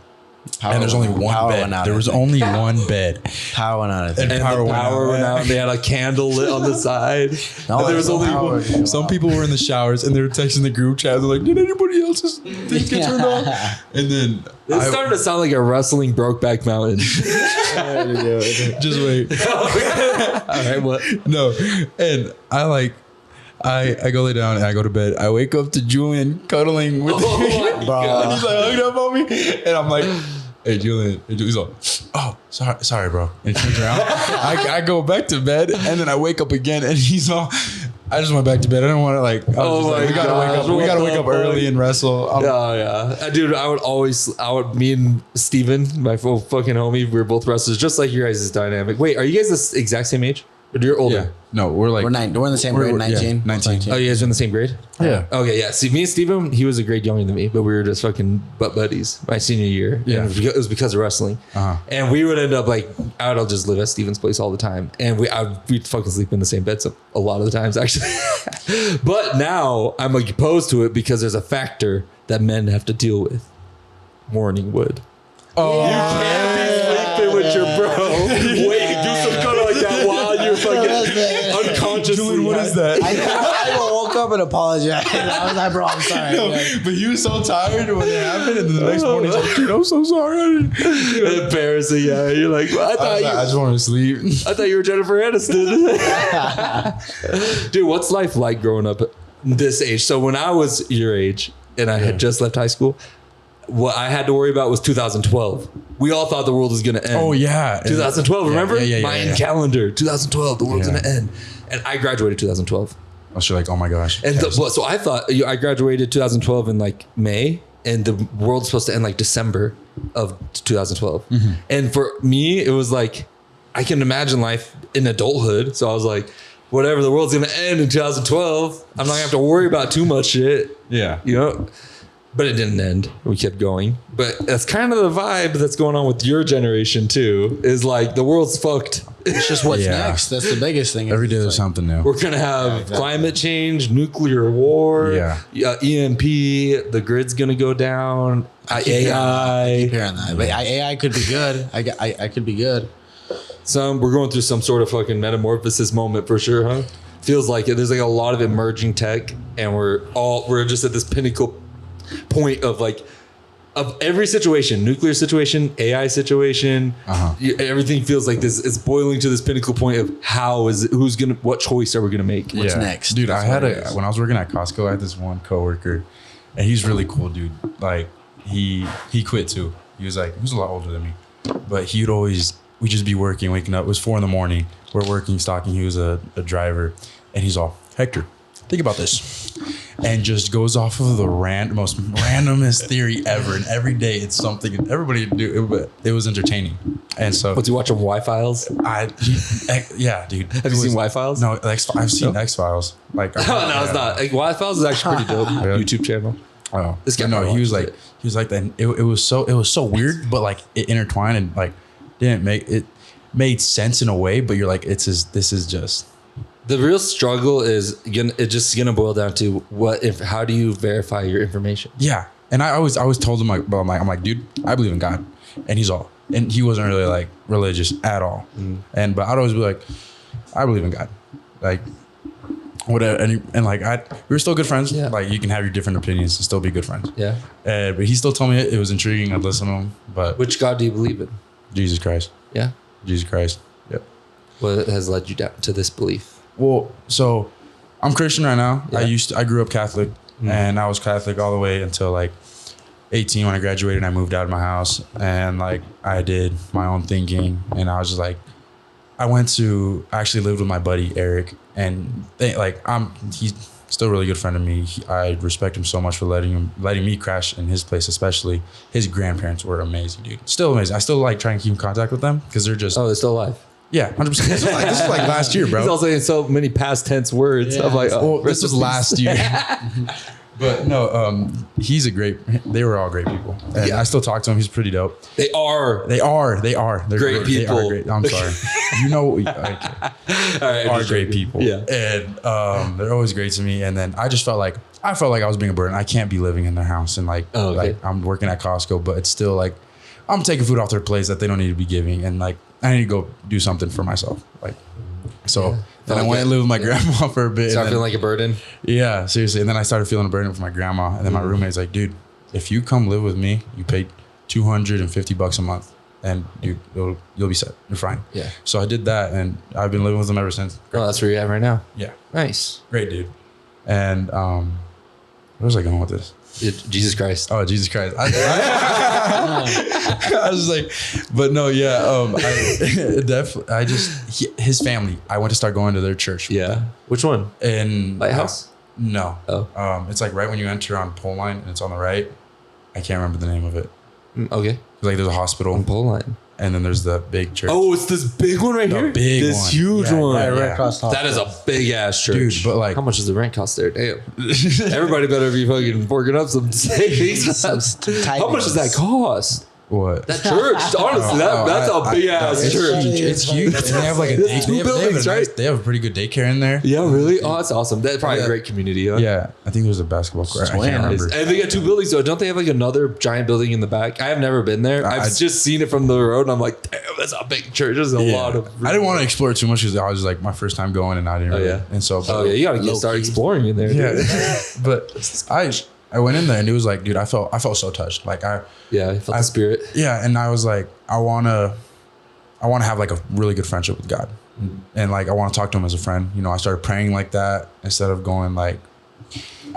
And there's only one bed. There was only one bed.
Power went out.
And power went out. And they had a candle lit on the side.
No,
there was only one.
Some people were in the showers and they were texting the group chat. They're like, "Did anybody else's thing get turned on?" And then
this started to sound like a wrestling Brokeback Mountain.
Just wait.
All right, what?
No, and I go lay down and I go to bed. I wake up to Julian cuddling with me. And he's like hugging up on me. And I'm like, hey, Julian. He's like, oh, sorry, bro. And he turns around. I go back to bed and then I wake up again and he's all, I just went back to bed. I didn't want to like, we gotta wake up early and wrestle.
Dude, me and Steven, my fucking homie, we were both wrestlers, just like your guys' dynamic. Wait, are you guys the exact same age? Or you're older?
Yeah. No, we're in the same grade, 19. 19.
Oh, you guys are in the same grade?
Yeah.
Okay, yeah. See, me and Steven, he was a grade younger than me, but we were just fucking buddies my senior year.
Yeah.
And it was because of wrestling. And we would end up like, I'll just live at Steven's place all the time. And we'd fucking sleep in the same bed a lot of the times, actually. But now I'm like opposed to it because there's a factor that men have to deal with. Morning wood.
Oh,
you can't be sleeping with your bro. Wait.
and apologize. I was like, bro, I'm sorry.
No, but he was so tired when it happened, and then the next morning he's like, dude, I'm so sorry.
Embarrassing, yeah. You're like, well,
I just want to sleep.
I thought you were Jennifer Aniston. Dude, what's life like growing up this age? So when I was your age and I had just left high school, what I had to worry about was 2012. We all thought the world was going to end.
Oh, yeah.
2012, remember? Mayan
yeah.
calendar, 2012, the world's going to end. And I graduated 2012.
I was like, oh my gosh.
And so I thought I graduated 2012 in like May, and the world's supposed to end like December of 2012.
Mm-hmm.
And for me, it was like, I can imagine life in adulthood. So I was like, whatever, the world's going to end in 2012. I'm not going to have to worry about too much shit.
Yeah.
You know? But it didn't end. We kept going. But that's kind of the vibe that's going on with your generation too, is like the world's fucked.
It's just what's
Yeah.
next. That's the biggest thing.
Every day
It's
there's
like,
something new.
We're going to have
exactly.
climate change, nuclear war,
Yeah.
EMP, the grid's going to go down,
I keep
AI.
hearing that. But AI could be good. I could be good.
We're going through some sort of fucking metamorphosis moment for sure, huh? Feels like it. There's like a lot of emerging tech, and we're just at this pinnacle point of like of every situation, nuclear situation, AI situation, everything feels like this. It's boiling to this pinnacle point of what choice are we gonna make?
What's next?
Dude,
That's
I had
what it is.
when I was working at Costco, I had this one coworker, and he's really cool, dude. Like he quit too. He was a lot older than me, but we'd just be working, waking up. It was 4 a.m. We're working, stocking. He was a driver, and he's all, Hector, think about this, and just goes off of the most randomest theory ever. And every day it's something, and everybody do it, but it was entertaining. And so,
What's he watching Y-Files?
yeah, dude.
Have you seen Y-Files?
No, I've seen X-Files. Like,
No, it's not. Like, Y-Files is actually pretty dope. YouTube channel.
Oh,
This guy
no,
probably
he was
watches
like that. It was so weird, but like it intertwined and like made sense in a way. But you're like, this is just.
The real struggle is just gonna boil down to how do you verify your information?
Yeah, and I always told him I'm like, dude, I believe in God, and and he wasn't really like religious at all, but I'd always be like, I believe in God, like whatever, and like we were still good friends.
Yeah.
Like you can have your different opinions and still be good friends.
Yeah.
But he still told me it was intriguing. I'd listen to him, but
Which God do you believe in?
Jesus Christ,
Yeah.
Jesus Christ, yep.
What has led you down to this belief?
Well, so I'm Christian right now.
Yeah.
I grew up Catholic, and I was Catholic all the way until like 18 when I graduated and I moved out of my house, and like I did my own thinking, and I was just like, I actually lived with my buddy Eric, and he's still a really good friend of me. I respect him so much for letting me crash in his place, especially. His grandparents were amazing, dude. Still amazing. I still like trying to keep in contact with them because they're just
Oh, they're still alive.
yeah, 100%. This is like last year, bro.
He's also in so many past tense words.
Yeah.
I'm like,
Well, this was last year. But no, they were all great people. And
Yeah.
I still talk to him. He's pretty dope.
They are.
They're
Great
They
people.
are great. I'm sorry. You know,
All right,
are great people.
Yeah.
And they're always great to me. And then I just felt like I was being a burden. I can't be living in their house and like I'm working at Costco, but it's still like I'm taking food off their plates that they don't need to be giving, and like I need to go do something for myself. Like so. Then I went and lived with my grandma for a bit.
Start feeling like a burden.
Yeah, seriously. And then I started feeling a burden for my grandma. And then my roommate's like, dude, if you come live with me, you pay $250 a month. And dude, you'll be set. You're fine.
Yeah.
So I did that, and I've been living with them ever since.
Oh, that's where you're at right now.
Yeah.
Nice.
Great dude. And where was I going with this?
Jesus Christ.
Oh, Jesus Christ. I was like, but no, yeah. His family, I went to start going to their church.
Yeah. Which one?
In
Lighthouse?
No.
Oh.
It's like right when you enter on pole line and it's on the right. I can't remember the name of it.
Okay.
Like there's a hospital.
On pole line.
And then there's the big church.
Oh, it's this big one right here?
Big
this
one.
huge
Yeah,
one.
yeah,
Right across the
That is a big ass church.
Dude, but like
how much does the rent cost there? Damn. Everybody better be fucking forking up some savings. How much does that cost?
What?
That church, honestly, that's a big ass
It's
church.
huge. It's huge. And they have like
Two buildings, right?
They have a pretty good daycare in there.
Yeah, really? Oh, that's awesome. That's probably a great community, huh?
Yeah, I think there's a basketball court. I can't remember.
And they got 2 buildings, though. Don't they have like another giant building in the back? I have never been there. I've just seen it from the road, and I'm like, damn, that's a big church. There's a lot of.
I didn't want to explore it too much because I was like my first time going, and I didn't. Really, and so.
You got to start exploring in there.
Yeah, but I went in there, and it was like, dude, I felt so touched. Like I
felt the spirit.
Yeah, and I was like, I wanna have like a really good friendship with God, and like I want to talk to Him as a friend. You know, I started praying like that instead of going like.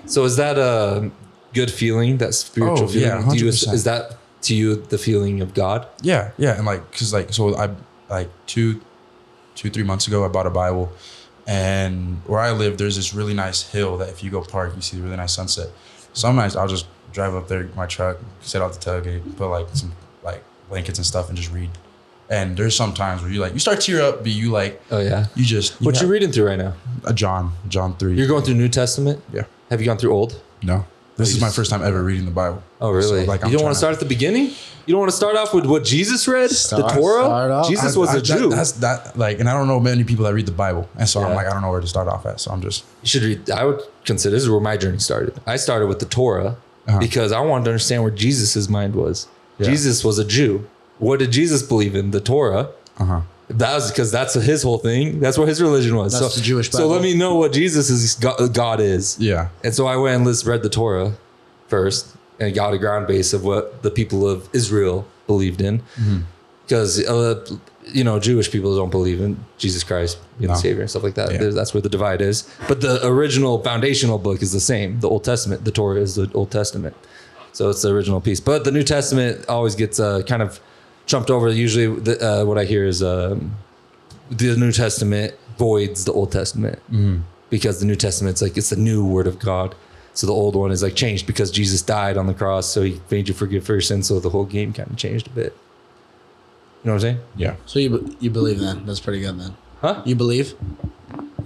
So is that a good feeling? That spiritual feeling?
Yeah, 100%.
Is that to you the feeling of God?
Yeah, and like, cause like, so I like 3 months ago I bought a Bible, and where I live there's this really nice hill that if you go park you see the really nice sunset. Some nights I'll just drive up there, my truck, sit out the tailgate, put like some like blankets and stuff, and just read. And there's some times where you start to tear up, but you like,
oh yeah,
what
you reading through right now?
John 3.
You're going through New Testament?
Yeah.
Have you gone through Old?
No. This is my first time ever reading the Bible.
Oh really?
So, like,
you don't want to start at the beginning? You don't want to start off with what Jesus read? The Torah? Jesus was a Jew.
That's like, and I don't know many people that read the Bible, and so I'm like, I don't know where to start off at. So I'm just.
You should read. I would consider this is where my journey started. I started with the Torah because I wanted to understand where Jesus's mind was. Yeah. Jesus was a Jew. What did Jesus believe in? The Torah. That was because that's his whole thing. That's what his religion was.
That's the Jewish Bible.
So let me know what Jesus' God is.
Yeah.
And so I went and read the Torah first and got a ground base of what the people of Israel believed in. Because, Jewish people don't believe in Jesus Christ, the Savior and stuff like that. Yeah. That's where the divide is. But the original foundational book is the same. The Old Testament, the Torah is the Old Testament. So it's the original piece. But the New Testament always gets kind of trumped over. Usually what I hear is the New Testament voids the Old Testament because the New Testament's like, it's the new word of God. So the old one is like changed because Jesus died on the cross. So He made you forgive for your sins. So the whole game kind of changed a bit. You know what I'm saying?
Yeah.
So you believe then? That's pretty good then.
Huh?
You believe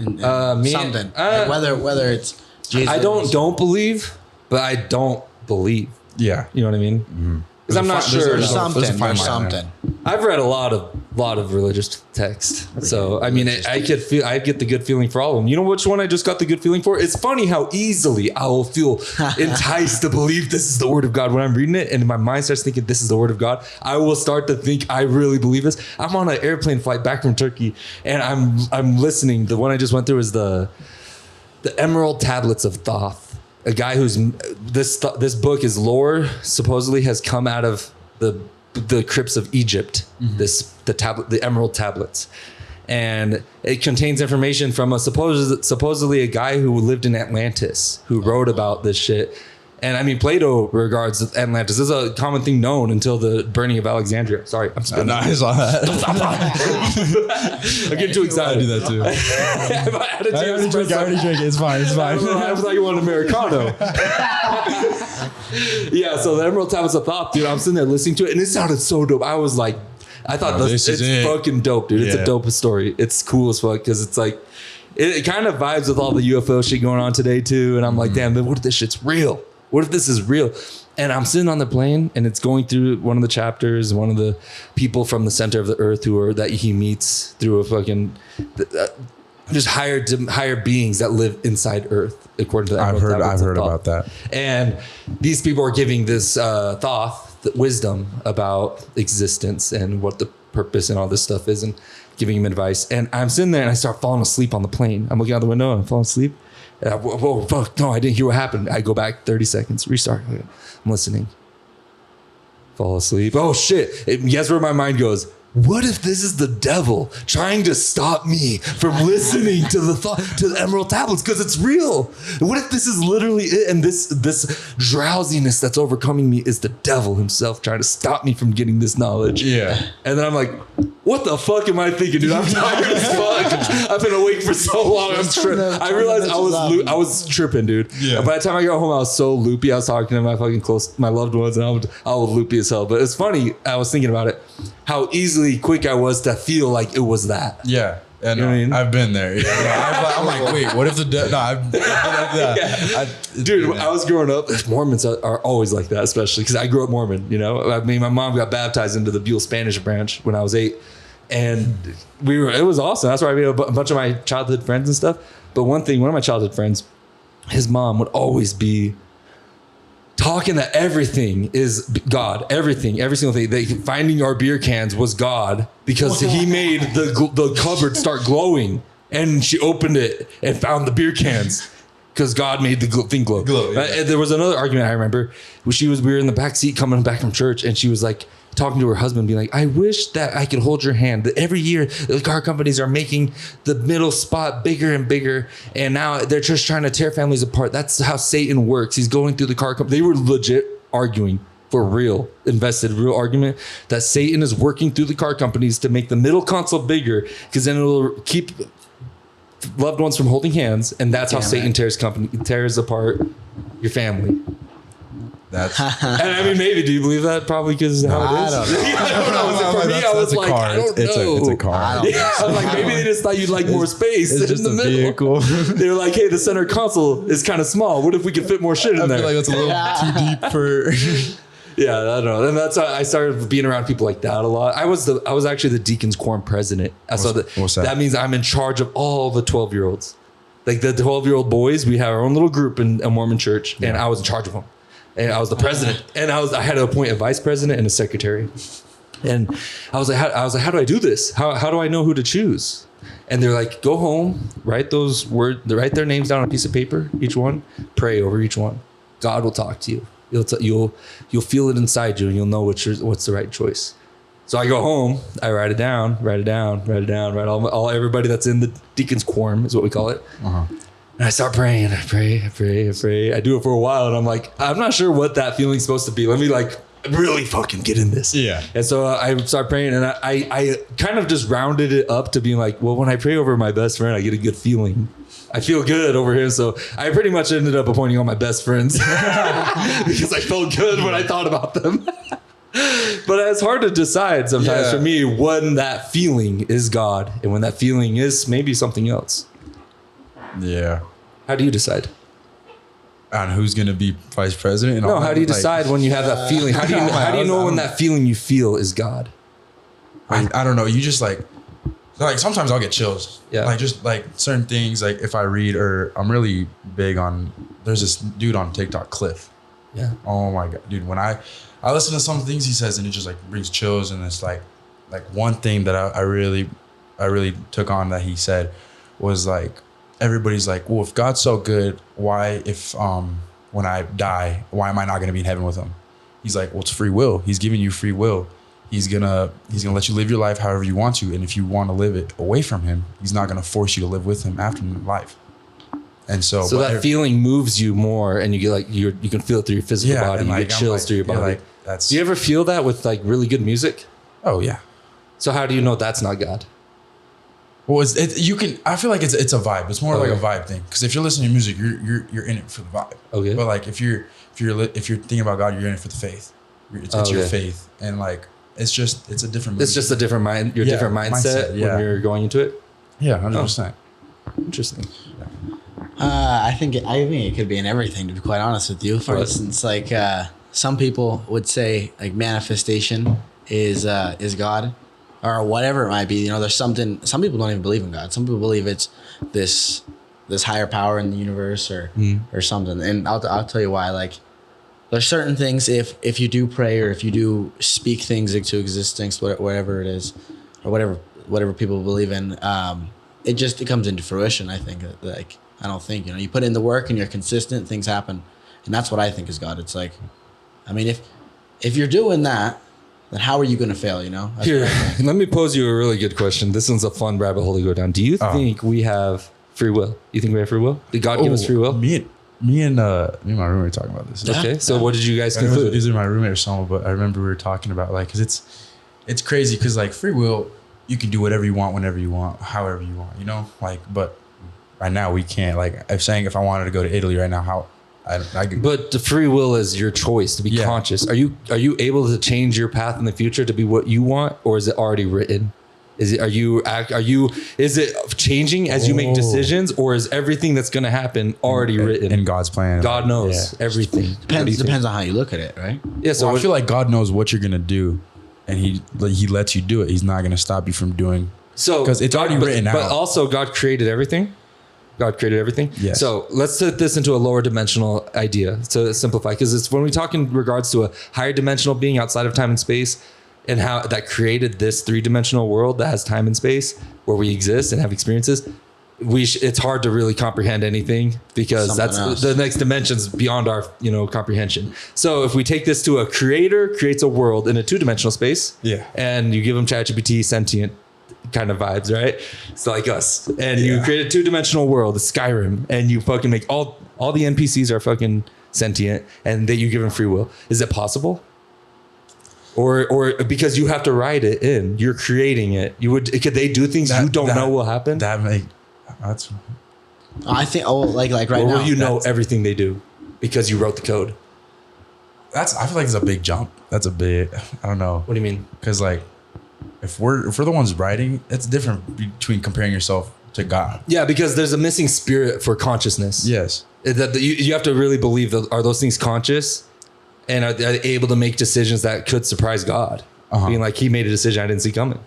in something? Like whether it's Jesus.
I don't believe, but I don't believe.
Yeah.
You know what I mean? Because I'm not sure.
There's something.
I've read a lot of religious text, so I mean, I get the good feeling for all of them. You know which one I just got the good feeling for? It's funny how easily I will feel enticed to believe this is the word of God when I'm reading it, and my mind starts thinking this is the word of God. I will start to think I really believe this. I'm on an airplane flight back from Turkey, and I'm listening. The one I just went through is the Emerald Tablets of Thoth. A guy who's this book is lore supposedly has come out of the crypts of Egypt. The Emerald Tablets, and it contains information from supposedly a guy who lived in Atlantis who wrote about this shit. And I mean, Plato regards Atlantis. This is a common thing known until the burning of Alexandria. Sorry, I'm spinning.
I saw that.
I'm getting too excited.
I do that too. I already drink it. It's fine.
I thought you wanted Americano. Yeah, so the Emerald Tablets of Thoth, dude. I'm sitting there listening to it, and it sounded so dope. I was like, I thought it's fucking dope, dude. It's a dope story. It's cool as fuck because it's like, it kind of vibes with all the UFO shit going on today too. And I'm like, damn, what if this shit's real? What if this is real? And I'm sitting on the plane, and it's going through one of the chapters, one of the people from the center of the earth that he meets through a fucking just higher beings that live inside Earth, according to the
I've heard about that.
And these people are giving this Thoth wisdom about existence and what the purpose and all this stuff is, and giving him advice. And I'm sitting there, and I start falling asleep on the plane. I'm looking out the window, and I'm falling asleep. And whoa, fuck, no, I didn't hear what happened. I go back 30 seconds, restart. I'm listening. Fall asleep. Oh, shit. Guess where my mind goes? What if this is the devil trying to stop me from listening to the Emerald Tablets because it's real? What if this is literally it, and this drowsiness that's overcoming me is the devil himself trying to stop me from getting this knowledge?
Yeah.
And then I'm like, what the fuck am I thinking, dude? I'm tired as fuck. I've been awake for so long. I realized I was tripping, dude. Yeah. By the time I got home, I was so loopy. I was talking to my loved ones, and I was loopy as hell. But it's funny. I was thinking about it, how quick I was to feel like it was that.
Yeah. Yeah, no,
You know what I mean?
I've been there. Yeah, I'm like, wait, what if the no?
Dude, when I was growing up, Mormons are always like that, especially because I grew up Mormon. You know, I mean, my mom got baptized into the Buell Spanish branch when I was 8, and it was awesome. That's where I made a bunch of my childhood friends and stuff. But one of my childhood friends, his mom would always be talking that everything is God, everything, every single thing. Finding our beer cans was God because he made the cupboard start glowing, and she opened it and found the beer cans because God made the thing glow.
Yeah.
There was another argument I remember. We were in the back seat coming back from church, and she was like talking to her husband, being like, I wish that I could hold your hand. Every year, the car companies are making the middle spot bigger and bigger, and now they're just trying to tear families apart. That's how Satan works. He's going through the car company. They were legit arguing for real argument that Satan is working through the car companies to make the middle console bigger, because then it'll keep loved ones from holding hands, and that's how Satan tears apart your family.
That's
and I mean, maybe do you believe that? Probably because how it is. I don't know. For me, I was like, I don't know.
It's a car.
Yeah, I'm like, maybe they just thought you'd like more space.
It's just
in the
a
middle.
vehicle.
They were like, hey, the center console is kind of small. What if we could fit more shit in there?
I feel like that's a little too deep for.
Yeah, I don't know. And that's how I started being around people like that a lot. I was actually the Deacons Quorum president.
What's that?
That means I'm in charge of all the 12-year-olds. Like the 12-year-old boys, we have our own little group in a Mormon church, and I was in charge of them. And I was the president, and I had to appoint a vice president and a secretary. And I was like, how do I do this? How do I know who to choose? And they're like, go home, write their names down on a piece of paper, each one, pray over each one. God will talk to you. You'll feel it inside you, and you'll know what's the right choice. So I go home, I write it down, write all everybody that's in the Deacons Quorum is what we call it.
Uh-huh.
And I start praying. I pray. I do it for a while, and I'm like, I'm not sure what that feeling's supposed to be. Let me really fucking get in this.
Yeah.
And so I start praying, and I kind of just rounded it up to being like, well, when I pray over my best friend, I get a good feeling. I feel good over him. So I pretty much ended up appointing all my best friends because I felt good when I thought about them. But it's hard to decide sometimes for me when that feeling is God and when that feeling is maybe something else.
Yeah.
How do you decide?
On who's going to be vice president? And
No,
all
how
that?
do you decide when you have that feeling? How do you know when that feeling you feel is God?
I don't know. You just like sometimes I'll get chills.
Yeah.
Like just like certain things, like if I read, or I'm really big on, there's this dude on TikTok, Cliff.
Yeah.
Oh my God, dude. When I listen to some things he says, and it just like brings chills. And it's like one thing that I really took on that he said was like, everybody's like, well, if God's so good, why if when I die, why am I not going to be in heaven with him? He's like, well, it's free will. He's giving you free will. He's gonna let you live your life however you want to, and if you want to live it away from him, he's not gonna force you to live with him after life. And so
that feeling moves you more, and you get like you can feel it through your physical body. You get chills through your body. Do you ever feel that with like really good music?
Oh yeah.
So how do you know that's not God?
Well, I feel like it's a vibe. It's more like a vibe thing. Because if you're listening to music, you're in it for the vibe. Okay. But like if you're thinking about God, you're in it for the faith. It's your faith, and like. It's a different movie.
It's just a different mind. Your different mindset when you're going into it.
Yeah, 100%.
Interesting.
I think it could be in everything. To be quite honest with you, for instance, like some people would say like manifestation is God, or whatever it might be. You know, there's something. Some people don't even believe in God. Some people believe it's this higher power in the universe or something. And I'll tell you why. Like. There's certain things if you do pray or if you do speak things into existence, whatever it is, or whatever people believe in, it comes into fruition. I think you put in the work and you're consistent, things happen, and that's what I think is God. It's like, I mean, if you're doing that, then how are you going to fail? You know.
Here, let me pose you a really good question. This one's a fun rabbit hole to go down. Do you think we have free will? You think we have free will? Did God give us free will?
Me and my roommate were talking about this.
Okay, so what did you guys conclude?
Either my roommate or someone, but I remember we were talking about like, because it's crazy because like free will, you can do whatever you want, whenever you want, however you want, you know. Like, but right now we can't. Like, I'm saying, if I wanted to go to Italy right now, how I could.
But the free will is your choice to be conscious. Are you able to change your path in the future to be what you want, or is it already written? Is it changing as you make decisions, or is everything that's going to happen already written
in God's plan?
God knows everything.
Depends on how you look at it, right?
Yeah. So
I feel like God knows what you're gonna do, and He lets you do it. He's not gonna stop you from doing.
So
because it's already written out.
But also, God created everything. God created everything.
Yes.
So let's put this into a lower dimensional idea to simplify, because it's when we talk in regards to a higher dimensional being outside of time and space, and how that created this 3-dimensional world that has time and space where we exist and have experiences. It's hard to really comprehend anything, because the next dimension's beyond our comprehension. So if we take this to a creator creates a world in a 2-dimensional space, and you give them ChatGPT sentient kind of vibes, right? It's like us, and you create a 2-dimensional world, Skyrim, and you fucking make all the NPCs are fucking sentient, and that you give them free will. Is it possible? Or because you have to write it in, you're creating it. Could they do things you don't know will happen?
That's.
I think like right now.
Or will know everything they do because you wrote the code?
I feel like it's a big jump. That's a big. I don't know.
What do you mean?
Because like, if we're the ones writing, it's different between comparing yourself to God.
Yeah, because there's a missing spirit for consciousness.
Yes.
That you have to really believe that are those things conscious, and are they able to make decisions that could surprise God? Being like, He made a decision I didn't see coming.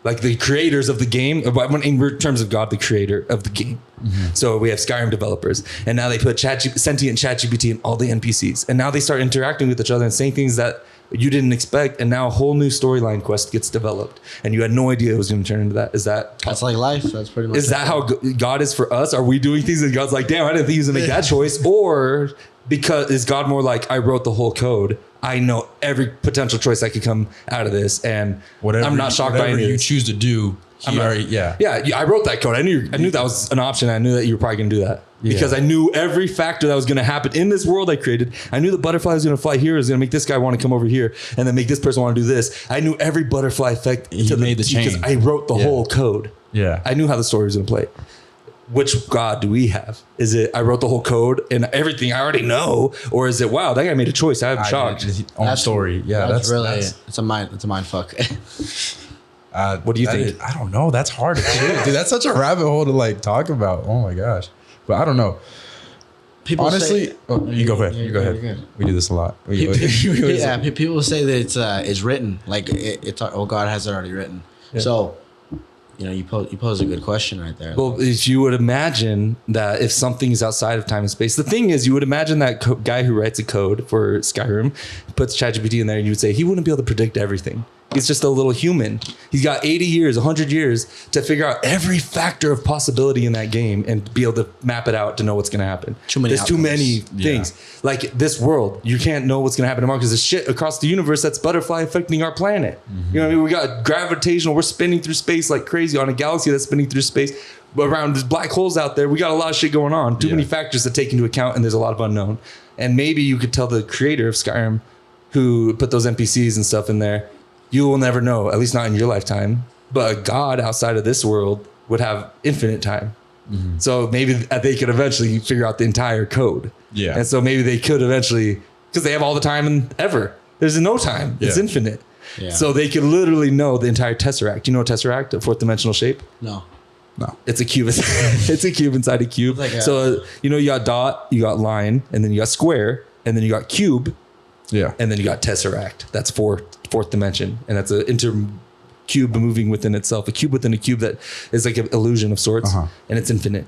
Like the creators of the game, in terms of God, the creator of the game. Mm-hmm. So we have Skyrim developers, and now they put sentient ChatGPT in all the NPCs, and now they start interacting with each other and saying things that you didn't expect, and now a whole new storyline quest gets developed, and you had no idea it was going to turn into that. That's
like life? That's pretty much.
Is that how God is for us? Are we doing things and God's like, damn, I didn't think He was going to make that choice? Or because is God more like, I wrote the whole code, I know every potential choice that could come out of this, and I'm not shocked by anything
you choose to do.
I wrote that code. I knew that was an option. I knew that you were probably going to do that because I knew every factor that was going to happen in this world I created. I knew the butterfly was going to fly here, is going to make this guy want to come over here, and then make this person want to do this. I knew every butterfly effect
made the change
because I wrote the whole code.
Yeah,
I knew how the story was going to play. Which God do we have? Is it I wrote the whole code and everything I already know, or is it wow, that guy made a choice? I'm shocked.
Own story. Yeah,
that's really it's a mind fuck.
What do you think?
I don't know. That's hard to do, dude. That's such a rabbit hole to like talk about. Oh my gosh, but I don't know.
People
honestly,
say,
you go ahead. You go ahead. We do this a lot.
People say that it's written. Like God has it already written. Yeah. So. You pose a good question right there.
Well, if you would imagine that if something is outside of time and space, the thing is, you would imagine that guy who writes a code for Skyrim puts ChatGPT in there, and you would say he wouldn't be able to predict everything. He's just a little human. He's got 80 years, 100 years to figure out every factor of possibility in that game and be able to map it out to know what's going to happen. There's too many things. Like this world, you can't know what's going to happen tomorrow because there's shit across the universe that's butterfly affecting our planet. Mm-hmm. You know what I mean? We got gravitational, we're spinning through space like crazy on a galaxy that's spinning through space. Around these black holes out there, we got a lot of shit going on. Too many factors to take into account, and there's a lot of unknown. And maybe you could tell the creator of Skyrim who put those NPCs and stuff in there, you will never know, at least not in your lifetime. But God outside of this world would have infinite time. Mm-hmm. So maybe they could eventually figure out the entire code. Yeah. And so maybe they could eventually, because they have all the time ever. There's no time. Yeah. It's infinite. Yeah. So they could literally know the entire Tesseract. You know a Tesseract, a 4th dimensional shape?
No.
It's a cube. It's a cube inside a cube. So, you got dot, you got line, and then you got square, and then you got cube. Yeah. And then you got Tesseract. That's fourth dimension. And that's an cube moving within itself. A cube within a cube that is like an illusion of sorts. And it's infinite.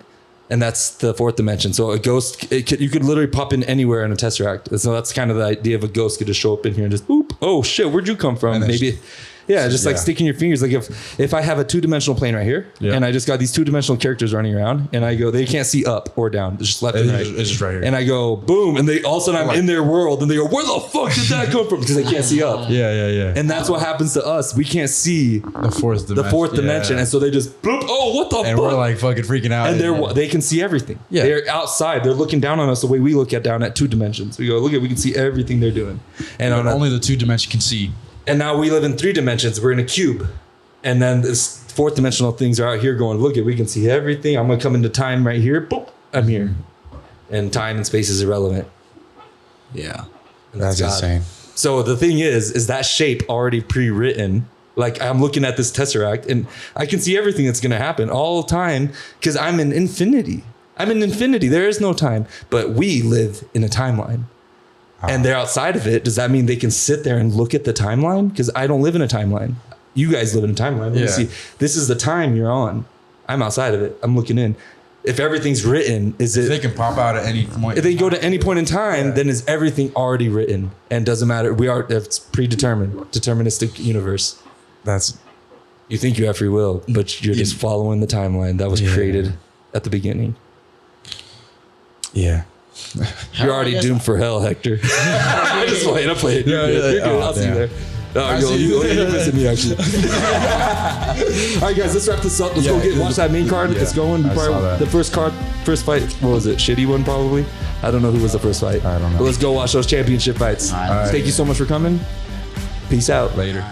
And that's the 4th dimension. So a ghost, you could literally pop in anywhere in a Tesseract. So that's kind of the idea of a ghost could just show up in here and just, boop, oh shit, where'd you come from? Maybe... Yeah, just like sticking your fingers. Like if I have a 2-dimensional plane right here, and I just got these 2-dimensional characters running around, and I go, they can't see up or down. It's just left and right.
It's just right here.
And I go, boom, and they all of a sudden I'm in their world, and they go, where the fuck did that come from? Because they can't see up.
Yeah.
And that's what happens to us. We can't see
the 4th dimension.
The 4th dimension, and so they just, bloop, oh, what the fuck?
And we're like fucking freaking out.
And they can see everything. Yeah. They're outside. They're looking down on us the way we look down at 2 dimensions. We go, we can see everything they're doing. And
only the 2 dimension can see.
And now we live in 3 dimensions. We're in a cube. And then this 4th dimensional things are out here going, we can see everything. I'm going to come into time right here. Boop, I'm here. And time and space is irrelevant.
Yeah.
That's insane.
So the thing is that shape already pre-written Like I'm looking at this Tesseract and I can see everything that's going to happen all the time because I'm in infinity. There is no time, but we live in a timeline. And they're outside of it. Does that mean they can sit there and look at the timeline? Because I don't live in a timeline. You guys live in a timeline. Let me see. This is the time you're on. I'm outside of it. I'm looking in. If everything's written,
if they can pop out at any point.
If they go to any point in time, then is everything already written? And doesn't matter. It's predetermined, deterministic universe. You think you have free will, but you're just following the timeline that was created at the beginning.
Yeah.
You're already doomed for hell, Hector. I'm just playing. I'm playing. You're good. You're good. I'll see you there. You're missing me, actually. All right, guys, let's wrap this up. Let's go watch that main card. It's going. The first fight, what was it? Shitty one, probably? I don't know who was the first fight.
I don't know.
But let's go watch those championship fights.
All right.
Thank you so much for coming. Peace out.
Later.